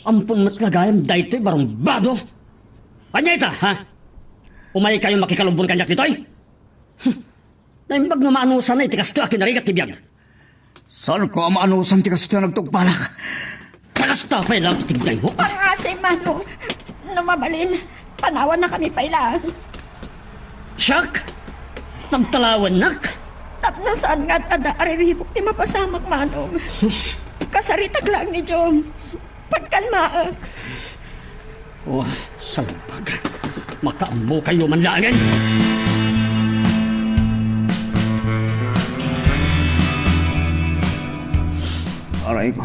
Ampun matlagayam daytoy barong bado. Anya ita, ha? Umay kayo makikalubon kanyak ditoy? Naimbag nga maanusan na itikas to akin narigat tibiyag. saan ko ang maanusan ti kasto nagtugbalak? Takas ta pa ilang titigday mo. Pangasim, Manong. Numabalin. Panawan na kami pailaan. Siyak! Nagtalawan nak! Tapno saan nga tada ariribok ti mapasamak, Manong. Kasaritag lang ni Jong. Pagkalmaak. Oh, salpag. Makaambo kayo manlangin. Aray ko.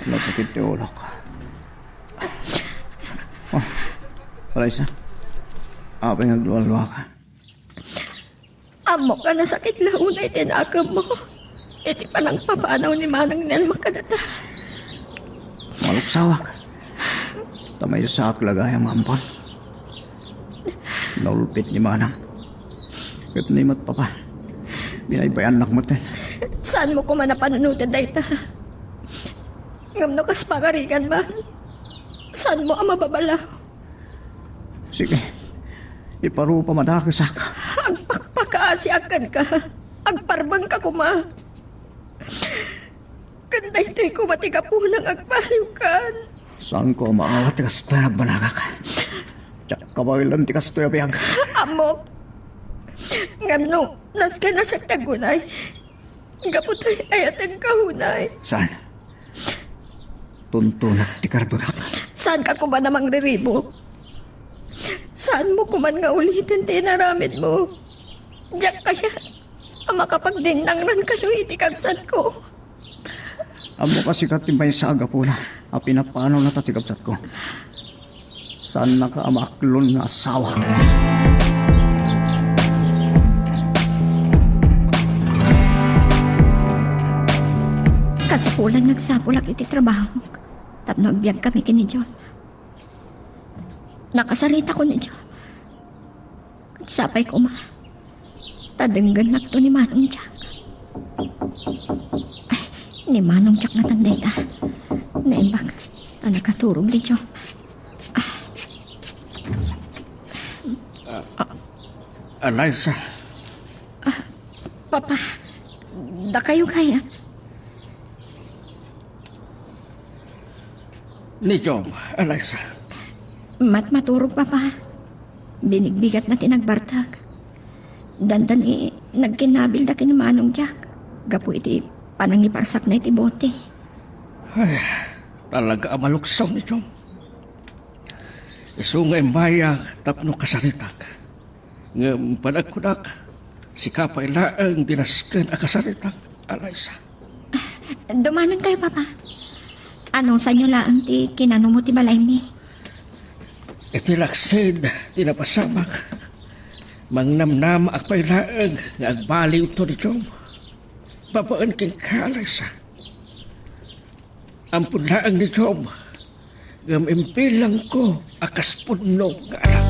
Nasakit ti ulo ko. Oh, Alaysa. Apay nagluwa-luwa ka. Amo ka na sakit launay tinakam mo. Iti pa nang papanaw ni Manang Nel makadata. Maluksawak. Tamay sa aklagayang mampon. Naulpit ni Manang. Kat ni mat papa. Binaybayan nak matin. Saan mo ko man napanunutan dayta? Ngam no kas pagarigan ba? Saan mo ang mababala? Sige. Iparupa madakasak. Agpakpakaasiakan ka. Agparbang ka kuma. Kanday to'y kumati ka po ng agpaliw kan. Saan ko maawat tikas to nagbanagak? Tsak kabagilan tikas to yapiyag. Amok. Ngam no, nas ka na sa tagunay. Gaputay ayat ang kahunay. Saan? Tuntunat ti karbagak. Saan ka kuman namang riribo? Saan mo kuman nga ulitin tinaramid mo? Diyak kaya, ang makapagdinangran kayo itikabsat ko. Amo kasi katimbay sa agapula. A pinapanaw na tatikabsat ko. Saan nakaamaklon nga asawa? Kasapulan nagsapulak iti trabaho. Tapno agbyag kami kini John. Nakasarita ko ni John. Sapay ko ma. Tadenggan na to ni Manong Jack. Ay, ni Manong Jack na tanday ta. Naimbag na nakaturong ni John. Eliza, Papa, da kayo kaya. ni Jom, Eliza. Maturog, Papa. Binigbigat na tinagbartag. Dandan nagkinabil da kini Manong Jack. Gapu iti panangiparsak na iti bote. Ay, talaga ang maluksaw ni Jom. Isungay maya tapno kasaritak. Ngam panagkunak, si kapay laang dinaskan ang kasaritak, Eliza. Dumanon kayo, Papa. Anong sa inyo laang ti kinano mo ti balay mi? Itilaksid, tinapasamak. Mangnamnam akpay laang nga agbaliw to ni Jom. Babaan king ka, Eliza. Ampun laang ni Jom. Ngam impilang ko akas puno nga anak.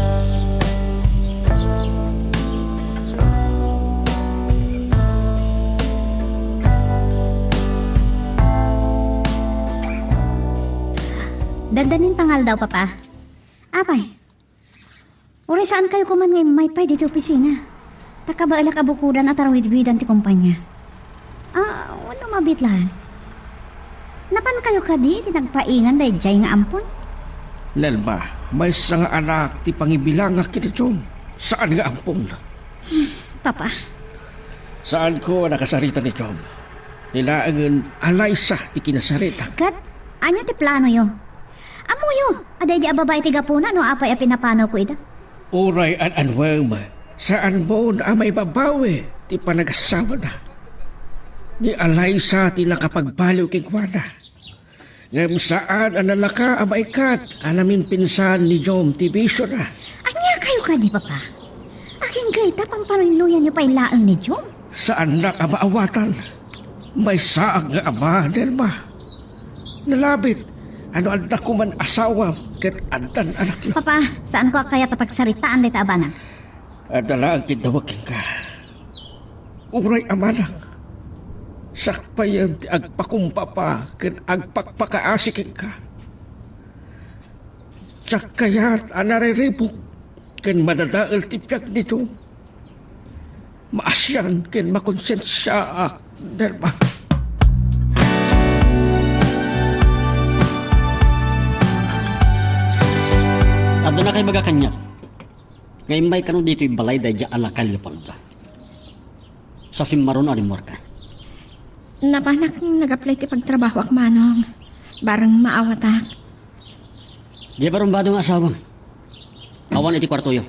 Dandanin pangal daw, Papa. Apay, uri saan kayo kuman ngayon may pay dito opisina? Takabaala kabukudan at arawid-widan ti kumpanya. Wala mabit lang. Napan kayo kadi, tinagpaingan dahil jay nga ampon? Nelma, may isa nga anak ti pangibilang nga kini Jom. Saan nga ampong? Papa, Saan ko nakasarita ni Jom? Nilaangan Eliza ti kinasarita. kat, anya ti plano yo? Amo yo, aday di ababay ti gapuna no apay a pinapanaw ko ida. Uray an anwang saan mo na may babawi ti panagasama na. Ni Eliza ti nakapagbaliw kay Juana. Ngam saan ang nalaka ang maikat anamin pinsan ni Jom Tibisyo na. Anya kayo ka di, Papa? Aking gaita pang parinuyan niyo pa ilaang ni Jom. Saan na ang maawatan? May saag nga ama, Nelma. Nalabit, ano ang dako man asawa, ket andan anak yo. Papa, saan ko kaya tapagsaritaan dito abanang? Adala ang kindawakin ka. Uray amalang. Sakpayan ti agpakumpapa, ket agpakpakaasikin ka. Tsak kaya't anariripok, ken madadaal ti piyak nito. Maasyan, ken makonsensya Nelma. Ado na kayo magakanya. Ngayon may kanong dito yung balay dahil dyan alakal yung palda. Sa simmaron alimor ka. Napanak nag-apply ti pagtrabaho ak manong. Barang maawatak. Di ba rumbado nga asawang? Awan iti kwarto yo.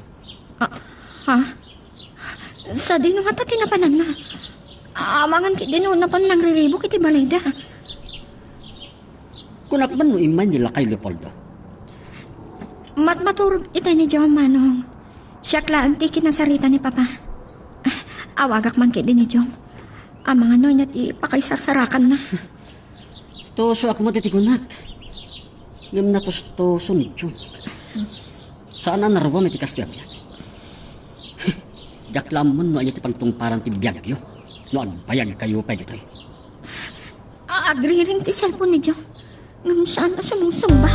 Ha? Sa dino nga ta tinapanan na. Amangan ki dino na pan nagriribo kiti balayda. Kunakman no iman yung lakay Leopoldo. Maturog itay ni John manong. Siya klaan ti kinasarita ni Papa. Awagak man ki din ni John. Amangan no niya ti pakaisasarakan na. Toso ak mo titikunak. Ngam na toso ni Chum. Saan na narwa may tikas diyan? Daklamon no anya ti pantungparan ti biyagyo. No agbayag kayo pa dito. Agriring ti cellphone ni John. Ngam saan na sumusumba?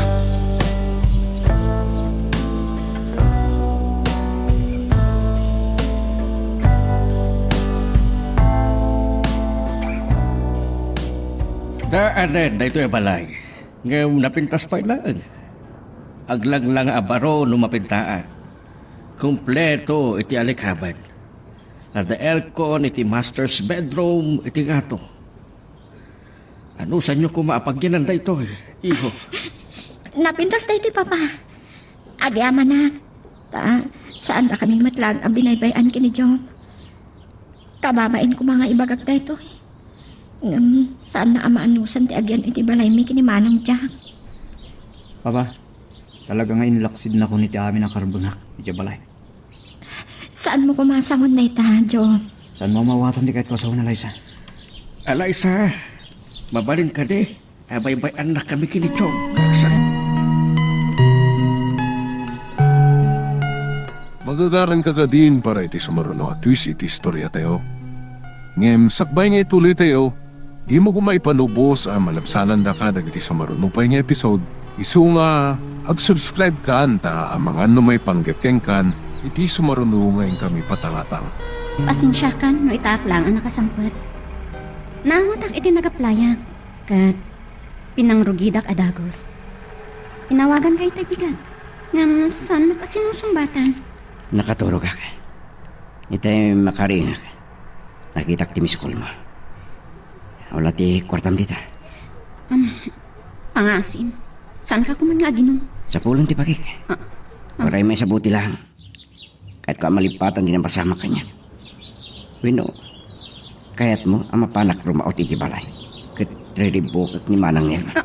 Daanan na ito yung balay. Ngayon napintas pa ilaan. Aglang lang abaro no mapintaan. Kompleto iti alikhaban. At the aircon iti master's bedroom iti gato. Ano sa inyo kumapagyanan da ito, iho? Napintas na iti Papa. Agyaman na. Saan na kami matlag ang binaybayan kini John? Kababain ko mga ibagag na ito. Saan na amaanusan ti agyan iti balay mi kini Manang Jack? Papa, talaga nga inlaksid na ko ni ti amin ang karbonak. Iti balay. Saan mo kumasangon na ita, John? Saan mo mawatan ti kahit ko sa una, Liza? Alaysa, mabalin ka di. Abay-bay anak kami kini Chong. Kaksan. Magagaran ka ka din para iti sumaruno at twist iti istorya tayo. Ngem, sakbay nga ituloy tayo, di mo kumaipanubos ang malabsanan da ka dagiti sumaruno pa nga episode. Isu nga, ag-subscribe ka anta ang mga may panggapkeng kan, iti sumaruno ngayon kami patangatang. Pasensya kan, no itaak lang ang nakasampot. Naangotak iti nagaplaya. Kat, pinangrugidak adagos. Pinawagan kay tabigan. Ngam, saan nakasinusumbatan? Nakaturo ka. Itay makaringa ka. Nakita ti Miss Kulma. Wala ti kwartam dita. Pangasim. Saan ka kumangagi nun? Sa pulong ti pakik. Waray may sabuti lang. Kahit ka malipatan din ang pasama kanya. Wino, kayat mo ang mapanak rumaot iti balay. Kat relibukot ni Manang Nelma.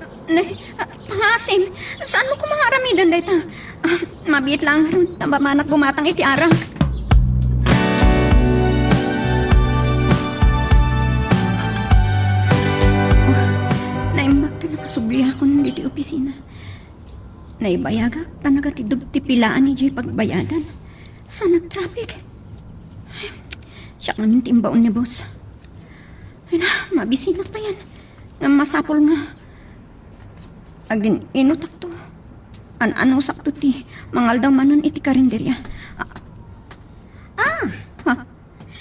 Pangasim. Saan mo kumangaramidan dayta? Mabit lang ron. Tambamanak gumatang iti arang. Naimbag ta nakasubli ako nandito opisina. Naibayagak ta nagatidog ti pilaan ni Jay pagbayadan. Saan nag-traffic? Siya namin timbaon ni boss. Ay na, mabisinak pa yan. Nga masapol nga. Agin, inutak to. Ano sakto ti. Mangal daw manon iti karinderya. Ha?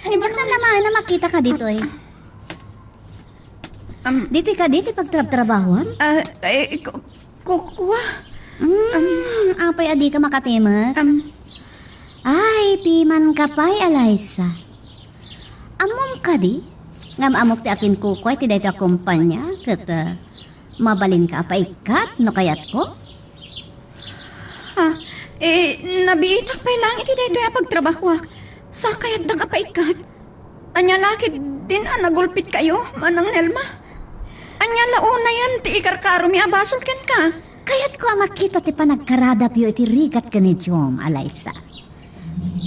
Ibang na naman na makita ka dito eh. Dito ka dito pagtrabahoan? Kukuha. Apay adi ka makatimat? Ay, piman ka pa'y, Eliza. Amom ka di? Ngam amok ti akin kukoy ti dito kumpanya. Kata, mabalin ka pa ikat no kayat ko? Nabiitak pa lang iti dito yung pagtrabaho. Sa kayat na kapaikat. Anya lakit din nagulpit kayo, Manang Nelma. Anya launa yan, ti ikarkaro mi abasol ken ka. Kaya't ko makita ti panagkarada piyo iti rigat ka ni Jom, Alaysa.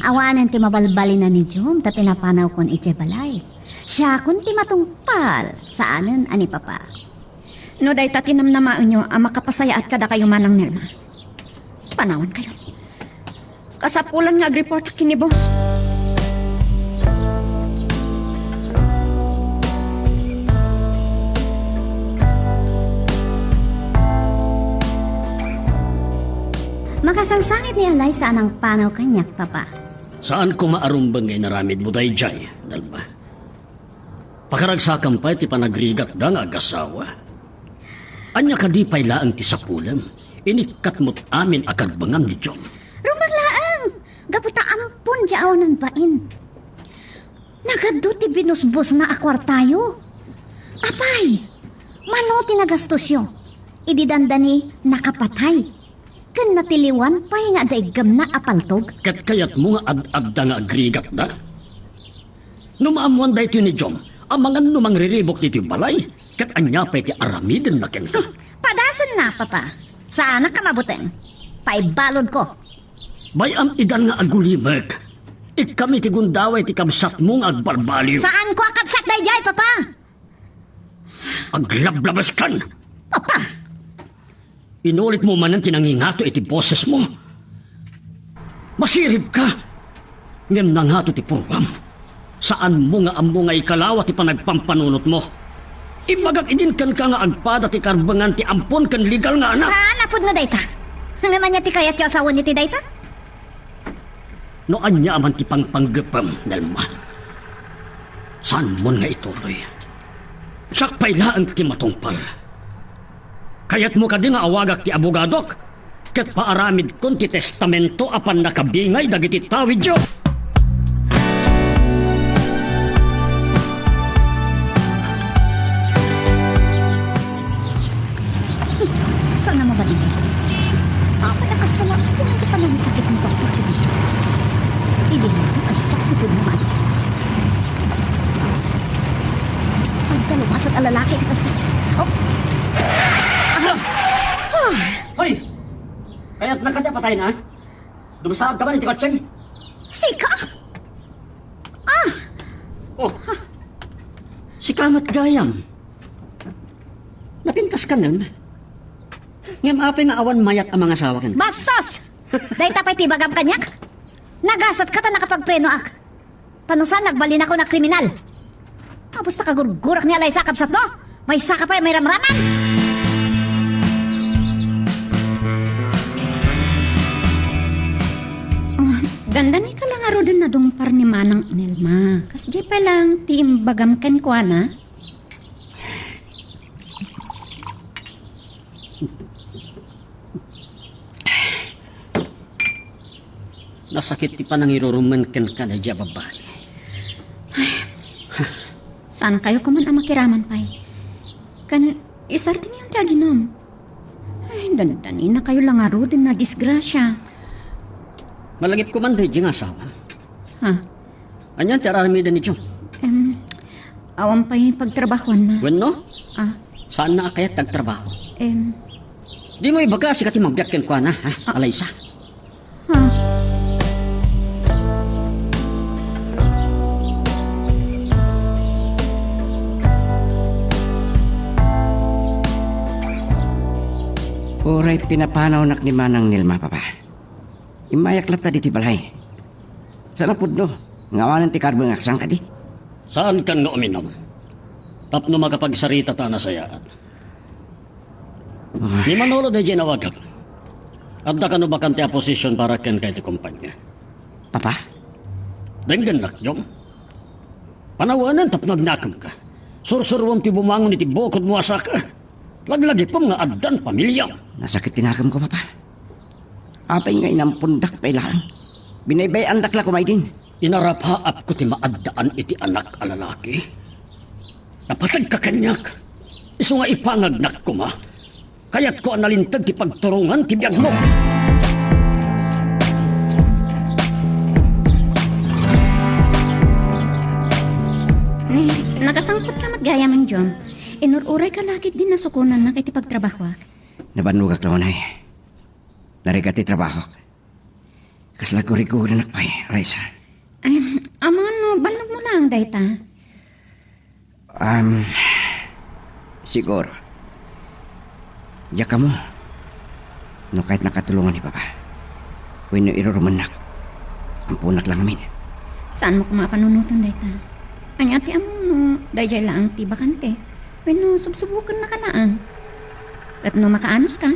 Awanan ti mabalbali na ni Jom, ta pinapanaw kon iti balay. Siya kun ti matungpal, saanen ani papa. No day tatinamnamaan nyo ang makapasayaat kada kayo manang Nelma. Panawan kayo. Kasapulan nga agreport kini boss. Makasangsangit ni Alaysa anang panaw kanyak, papa. Saan ko maarumbang ngay naramid mo day jay, Nelma? Pakaragsakan pa ti panagrigat da nga agasawa. Anya ka di pay laang ti sapulam, inikat mo't amin akagbangam ni Jom. Rumaglaang! Gaputa ampun di awanan pain. Nagado ti binusbos nga akwar tayo. Apay, mano ti nagastos yo. Ididandani nakapatay. Kan natiliwan pa'y nga daigam na apaltog. Kat kayat mo nga ad-adda nga agrigat da? Numaamuan da ito ni Jom, ang mga numang riribok dito balay, kat anya pa iti aramidin na ken ka. Padasan na, papa. Saan ka mabuteng? Paibalod ko. Bayam idan nga agulimag. Ikami ti gundaway ti kamsat mong agbarbaliw. Saan ko akabsat na jay, papa? Aglablabas kan. Papa, Inulit mo man ang tinangingato iti boses mo. Masirib ka. Ngem nanghato ti purwam. Saan mo nga amo nga ikalawa ti panagpampanunot mo? Ibagag idin kan ka nga agpada ti karbangan ti ampon kan legal nga anak. saan apod nga dayta? Nga man niya ti kayat yung asawa ni ti dayta? No anya man ti pangpanggapam, Nelma. Saan mo nga ituloy? Sakpay laang ti matungpal. Kayat mo ka di nga awagak ti abogadok. Ket paaramid kon ti testamento apan nakabingay dagiti tawid yo. Saan na mabalik? Ako na kastala, kung hindi pa nang sakit ng bakit ko dito. Hindi mo ay sakit ko naman. Pagdalong asat alalaki ka sa... Oh! Hoy! Kaya't nakadya patay na? Dumasahag ka ba ni Tikotseng? Sika! Oh! Si Kamat Gayam. Napintas ka nun. Ngam apay nga awan mayat ang mga asawa kan. Bastos! Dahil tapay tibagam kanyak? Nagasat ka ta nakapagpreno ak. Tanusan, nagbalin ako na kriminal. Tapos nakagurgurak ni Alay sakap sat mo. May saka pa, may ramraman. Ganda ni kalangaro din na dungpar ni manang Nelma. Kas di pa lang ti imbagam ken kwa na. Nasakit ti panangiruruman ken ka na dya babae. Saan kayo kuman ang makiraman pay? Kan isar din yung tiaginom. Ay, dandanin na kayo langaro din na disgrasya. Malagip ko man dahil nga asawa. Ha? Anyan ti aramidan ni Jom. Awan pa'y pagtrabahuan na. Bueno, Ah, saan na kaya tagtrabaho? em, Di mo ibaga si kati mabyak ken kwa na, ha? Alaysa. ha? Oray pinapanaw nak ni Manang Nilma, papa. Imayak lata di ti balay. Sana pudno, ngawanan ti karbang aksang kadi. Saan kan nga uminom? Tapno magapagsarita ta na sayaat. Ni Manolo de ginawagak. Adda ka no ba kanti a posisyon para ken kay ti kumpanya? Papa, Denggan nak, Jom. Panawanan tapno agnakam ka. Sursurwam ti bumangon iti bukod mo asa ka. Laglagi pa nga addan pamilya. nasakit tinakam ko, papa. Apay nga inampundak pa ilang. Binaybayan dakla ko may din. Inarapaap ko ti maaddaan iti anak a lalaki. Napatag ka kanyak. Isu nga ipangagnak ko ma. Kaya't ko analintag ti pagturungan ti biyag mo. Nagasangkot ka matgaya man, John. Inururay ka lakit din na sukunan na kiti pagtrabaho. Nabanugak naman ay. Narigati trabaho. Kasla ko riguran nakpay, Alaysa. Ay, ama no, banlag mo lang, dayta. Siguro. Diya ka mo. No kahit nakatulungan ni Papa. Huwag nyo irurumanak. Ang punak lang amin. Saan mo kumapanunutan, dayta? Ang ati amo no, dayjay lang ti bakante. Bueno, subsubukan na ka laang. At no makaanos ka,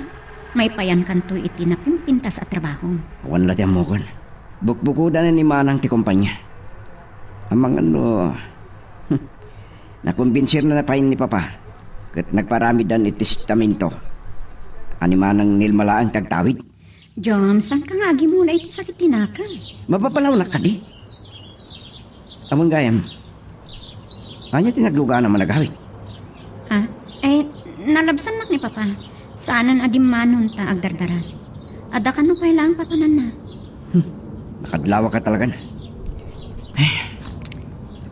may payan kanto iti napimpintas at trabaho. Awan lang mo kon. Bukbukudan na ni Manang ti kumpanya. Amang nakumbinsir na napain ni Papa. Kat nagparamidan iti testamento. Ani Manang nilmalaang tagtawid. Jom, saan ka nga agi muna iti sakit tinakan? Mapapalaw na ka di. Amang gayam. Anya tinagluga na managawid. Ha? Eh, nalabsan nak ni Papa. Saanan adim manon ta agdardaras. Ada ka no lang patanan na. Nakadlawa ka talaga na.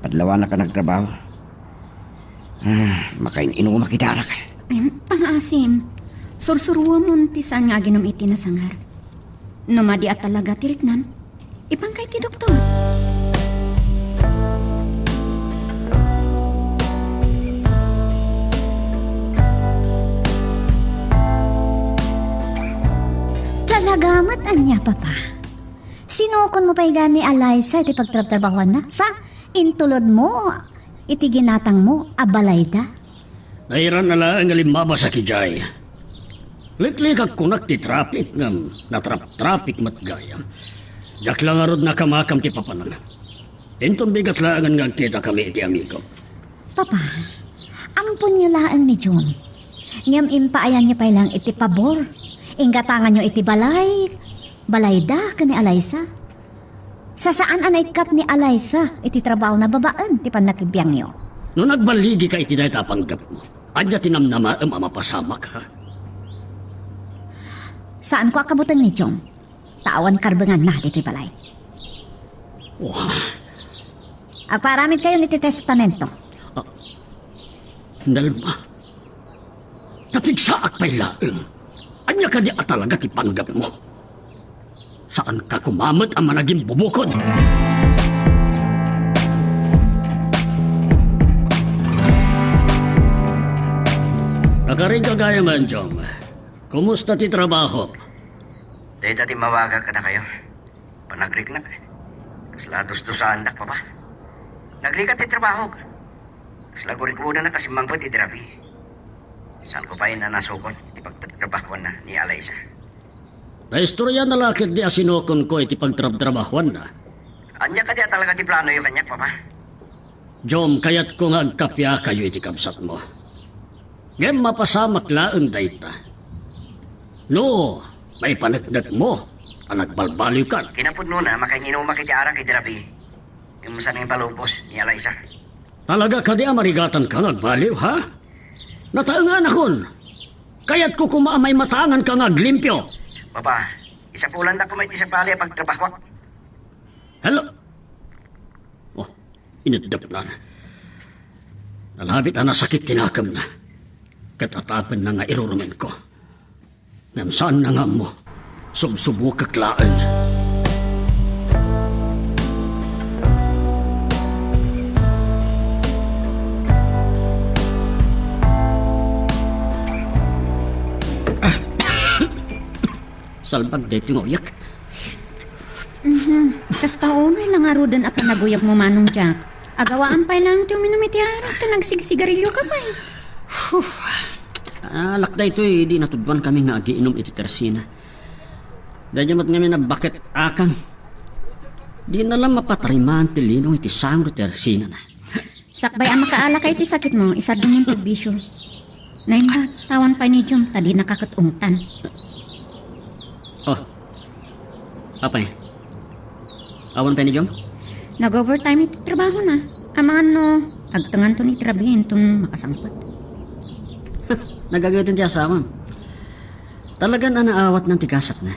Padlawa na ka nagtrabaho. Makain inuwa makidara ka. Ay, pangasim. Sursuruwa mo ti saan nga ginom iti na sangar. Numadi at talaga tiriknan. Ipangkay ti doktor. Talagamat anya, Papa. Sinukon mo pa ni Alaysa iti pagtrabahuan na? Sa intulod mo, iti ginatang mo, abalayda. Nairan na lang ang alimaba sa kijay. Liklik ang kunak ti traffic ngam natrap-traffic matgaya. Jak lang arod na kamakam ti papanang. Inton bigat lang nga kita kami iti amigo. Papa, ampun niyo laan ni John. Ngam impaayan niyo pa lang iti pabor. Inggatangan niyo iti balayda ka ni Alaysa. Sa saan anay kat ni Alaysa iti trabaho na babaan ti panakibiyang niyo? No nagbaligi ka iti dayta panggap mo. Anya tinamnama mapasamak ha. Saan ko akabutan ni John? Tawan karbangan na diti balay. Wah, Agparamid kayo niti testamento. Nalma. Napigsaak pa'y laeng. Anya ka di atalaga ti panggap mo. Saan ka kumamot ang managing bubukod? Nakaring kagaya man, Jom. Kumusta ti trabaho? Dahil dati mawaga ka na kayo. Panagrik na ka. Kaslados do sa andak pa ba? Nagrikat ti trabaho ka. Kaslagurikuda na kasi mangko ti drabi. Saan ko pa yun na nasukon? Di pagtatrabahuan na ni Alaysa. Naistorya na lakit di asinokon ko iti pagtrabahuan na. Anya ka di talaga ti plano yung kanyak, Papa? Jom, kayat ko nga agkapya kayo iti kabsat mo. Ngem mapasamak laeng dayta. No, may panagdag mo. Anagbalbaliw ka. Kinapod mo na, makainginom makitiara kay drabi. Yung saan yung palupos ni Alaysa. Talaga ka di amarigatan ka nagbaliw, ha? Nataangan akon. Kaya't ko kumaamay matangan ka ngaglimpyo. Papa, isa pulan da kumay ti sa pali pagtrabahwak. Hello? Oh, inadap na. Nalabit na sakit tinakam na. Katatapan na nga irurumen ko. Namsaan na nga mo. Subsubo kaklaan. Salbag dito yung uyak. Kas taonay lang arudan apa naguyag mo manong Jack. Agawaan pa lang ti uminumitiara ka nagsigsigarilyo ka pa eh. Lakda ito di natudwan kami nga agiinom iti tersina. Dahil mat ngamin na bakit akang. Di na lang mapatriman ti linong iti sangro tersina na. Sakbay ang makaala kay ti sakit mo, isa din yung pagbisyo. Nain ba, tawan pa ni Jom, tadi nakakatungtan. Oh, apa niya? Awan pa ni Jom? Nag-overtime iti trabaho na. Amangan no, agtangan to ni trabihin itong makasangpot. Nagagawitin siya sa akin. Talagang anaawat ng tigasat na.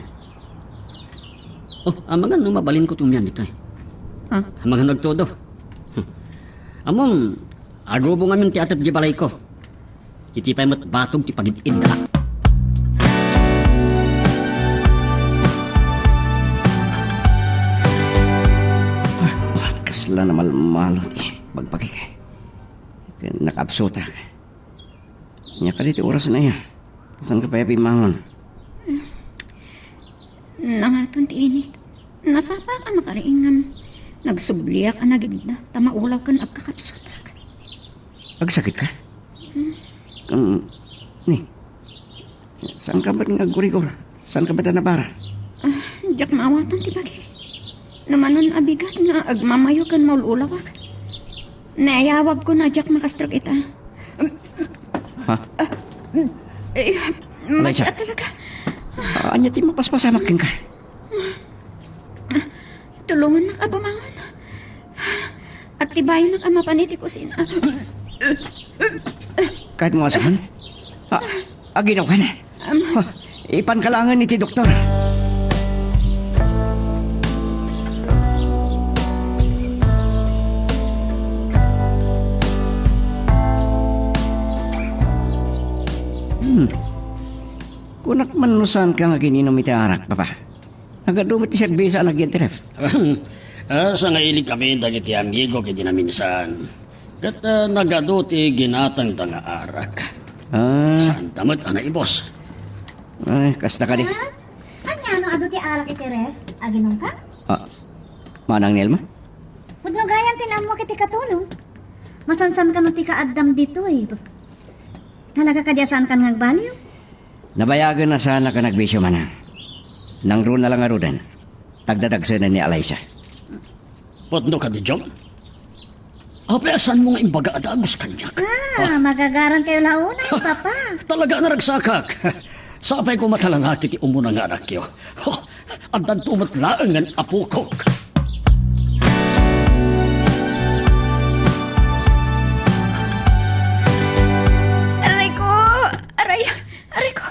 Oh, amangan no, mabalin ko tumyan ito eh. Ha? Amangan nagtodo. Among, agobo nga min ti atap di balay ko. iti pa'y matbatog ti pagid-inda. Kasla na malmalot bagpakik. Nakabsuta. Nya ka dito oras na yan. Saan ka pa pimangon? Nangaton ti init. Nasapa ka nakariingam. Nagsubliak ka nagigda. Tamaulaw kan agkakapsutak. Pagsakit ka? Ni, saan ka ba't nagkurigor? Saan ka ba't nabara? Diyak maawatan ti bagay. Namanon abigat nga agmamayo kan maululawak. Naayawag ko na diyak makastrak ita. Ha? Masya talaga. Anya ti mapaspasamakin ka? Tulungan na ka bumangon. At tibayo na ka mapaniti ko sina. Kahit mo asahan? Aginaw ka na. Ipankalangan ni ti doktor. Kunak manusan ka nga gininom iti arak, papa. Nagadumit ti serbisa nagyentiref. Sa ngailig kami dagiti amigo kiti na minsan. Kat nagaduti ginatang nga arak. Saan tamat ana ibos? Ay, kasta ka di. Anya no ado ti arak iti ref? Aginom ka? Manang Nelma? Pudno gayam tinamo kiti katulong. Masansan ka no ti kaaddam dito eh. Talaga kadyasan kan ngagbaliw? Nabayagan na sana ka nagbisyo manang. Nang roon na lang arudan. Tagdadagsa na ni Alaysa. Potno ka di Jom? Apeasan mo nga imbaga at agos kanyak. Magagaran kayo launa eh, papa. Talaga na ragsakak. Sapay ko matalangak iti umuna nga anak yo. At tumatlaan ng apukok. Aray ko! Aray ko!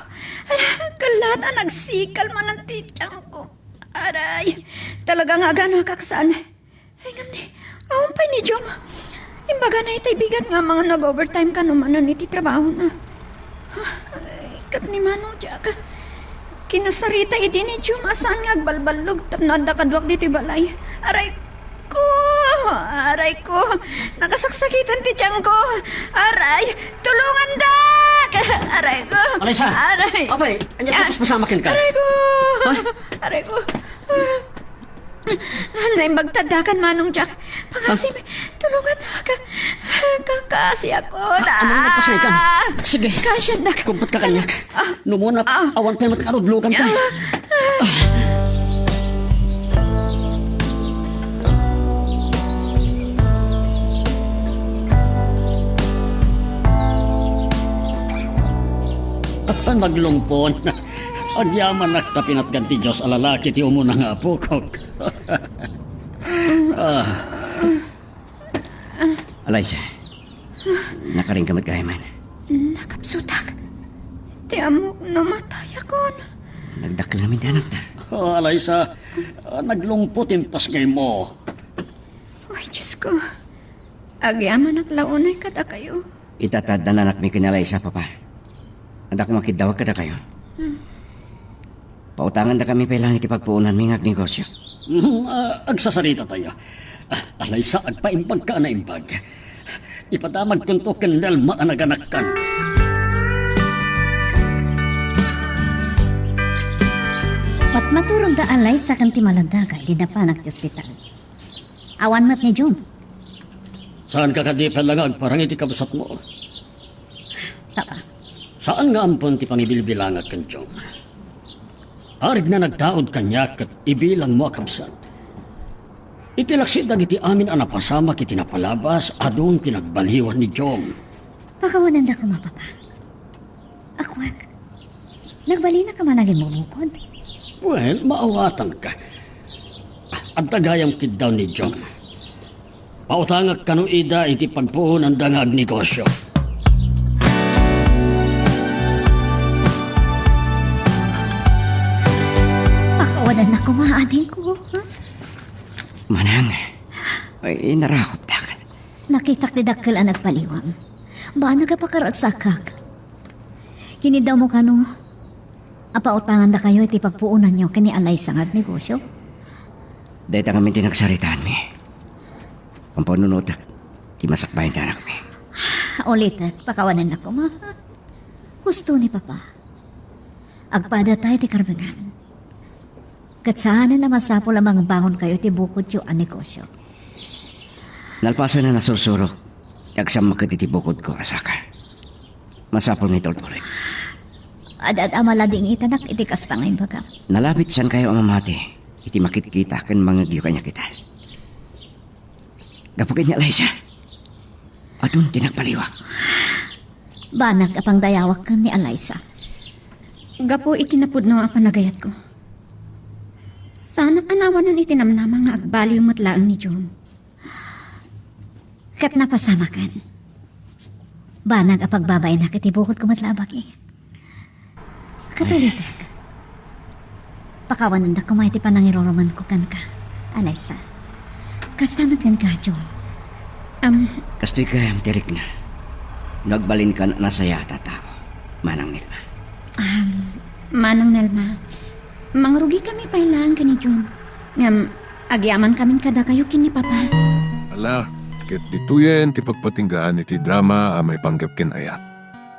Kalata nagsikal man ang titiyang ko. Aray! Talaga nga gano'n kaksan. Ay nga ni, awampay ni Jom. Imbaga na itay bigat nga mga nag-overtime ka numanan iti trabaho na. Ay, kat ni Mano Jack. Kinasarita iti ni Jom asan nga agbalbalog tapnada kadwak dito balay. Aray ko! Aray ko! Nakasaksakitan ti tiyang ko. Aray! Tulungan dak! Aray ko! Alaysa! Aray! Apay, anya tapos pasamakin ka. Aray ko! Aray ko! Alay, magtadakan Manong Jack. Pangasim, tulungan na ka. Kakasi ako na. Ano nagpasay ka? Sige. Kasya na. Kumpot ka kanyak. Numuna, awan pa matarudlugan ka. Naglungpon. Ang yaman nakta pinatganti Diyos alalaki ti umuna nga apukok. Alaysa, nakaring kamot kaya man. Nakapsutak. Ti amok namatay ako na. Nagdakil namin ti anak ta. Alaysa, naglungpot impas ngay mo. Uy, Diyos ko. Agyaman at launay kada kayo. Itatad na nanak mi kinalaysa, papa. Adak makidawag kada kayo. Pautangan na kami pailang iti pagpuunan mingag negosyo. Agsasarita tayo. Alaysa, agpaimbag ka na imbag. Ipadamag kunto kendal maanaganak kan. Pat maturog da alay sa kanti malandaga, di na panak ti ospital. Awan mat ni Jom. Saan ka kadipan lang agparang iti kabusat mo? Sapa? Saan nga ampon ti pangibilbilangat kan Jom? Arig na nagtaod kanyak at ibilang mo akabsat. Itilaksid iti amin ang napasama kiti napalabas adun tinagbaliwan ni Jom. Pakawanan da ko mapapa. Akwak. Nagbali na ka man naging mumukod. Well, maawatan ka. Ang tagayang kid daw ni Jom. Pautangak kanu ida iti pagpuon ang dangag negosyo. Pakawanan na kumaadin ko. Manang, ay narakop ta ka. Nakitak ni dakkel ang nagpaliwang. Ba nagapakarot sakak. Kinidaw mo kano. Apautangan na kayo iti pagpuunan nyo kini alay sangag negosyo. Dahil kami tinagsaritaan mi. Ang panunutak, di masakbayan na anak mi. Ulit pakawanan ako ma. Gusto ni Papa. Agpada tayo ti karbangan. Katsaanan na masapol amang bangon kayo ti bukod yung ang negosyo. Nalpasa na nasursurok. Yagsam makatitibukod ko, asaka. Masapol ni Toltore. Ad amalading itanak iti kastangay baga. Nalapit siyan kayo ang amati. Iti makit-kita kan mga giyo kanya kita. Gapukin niya Liza. Adun tinagpaliwak. Banag apang dayawak kan ni Eliza. Gapo itinapudno ang panagayat ko. Sana anawanan itinamnama nga agbali yung matlaang ni Jom. Kat napasama kan. Banag apagbabay na kitibukod ko matlabak eh. Katulitak. Pakawanan na kumay ti panangiroroman ko kan ka, Eliza. Kastamat kan ka, Jom. Kastoy ka ang tirik na. Nagbalin ka na saya tao. Manang nila. Manang Nelma, mangrugi kami pailang ka ni Jom. Ngam, agyaman kaming kada kayo kini Papa. Ala, ket dituyen ti pagpatinggaan iti drama a may panggap ken ayat.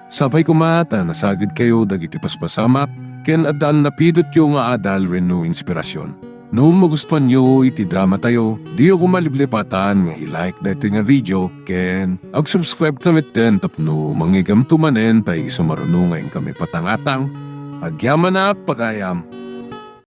Sabay kumata nasagid kayo dagiti paspasamak ken adal napidot yo nga adal wenno inspirasyon. No magustuhan nyo iti drama tayo, di ako maliblipatan nga i-like na ito nga video ken ag-subscribe tamit din tapno mangigam tumanen tay sumarunungan kami patangatang agyaman na pagayam.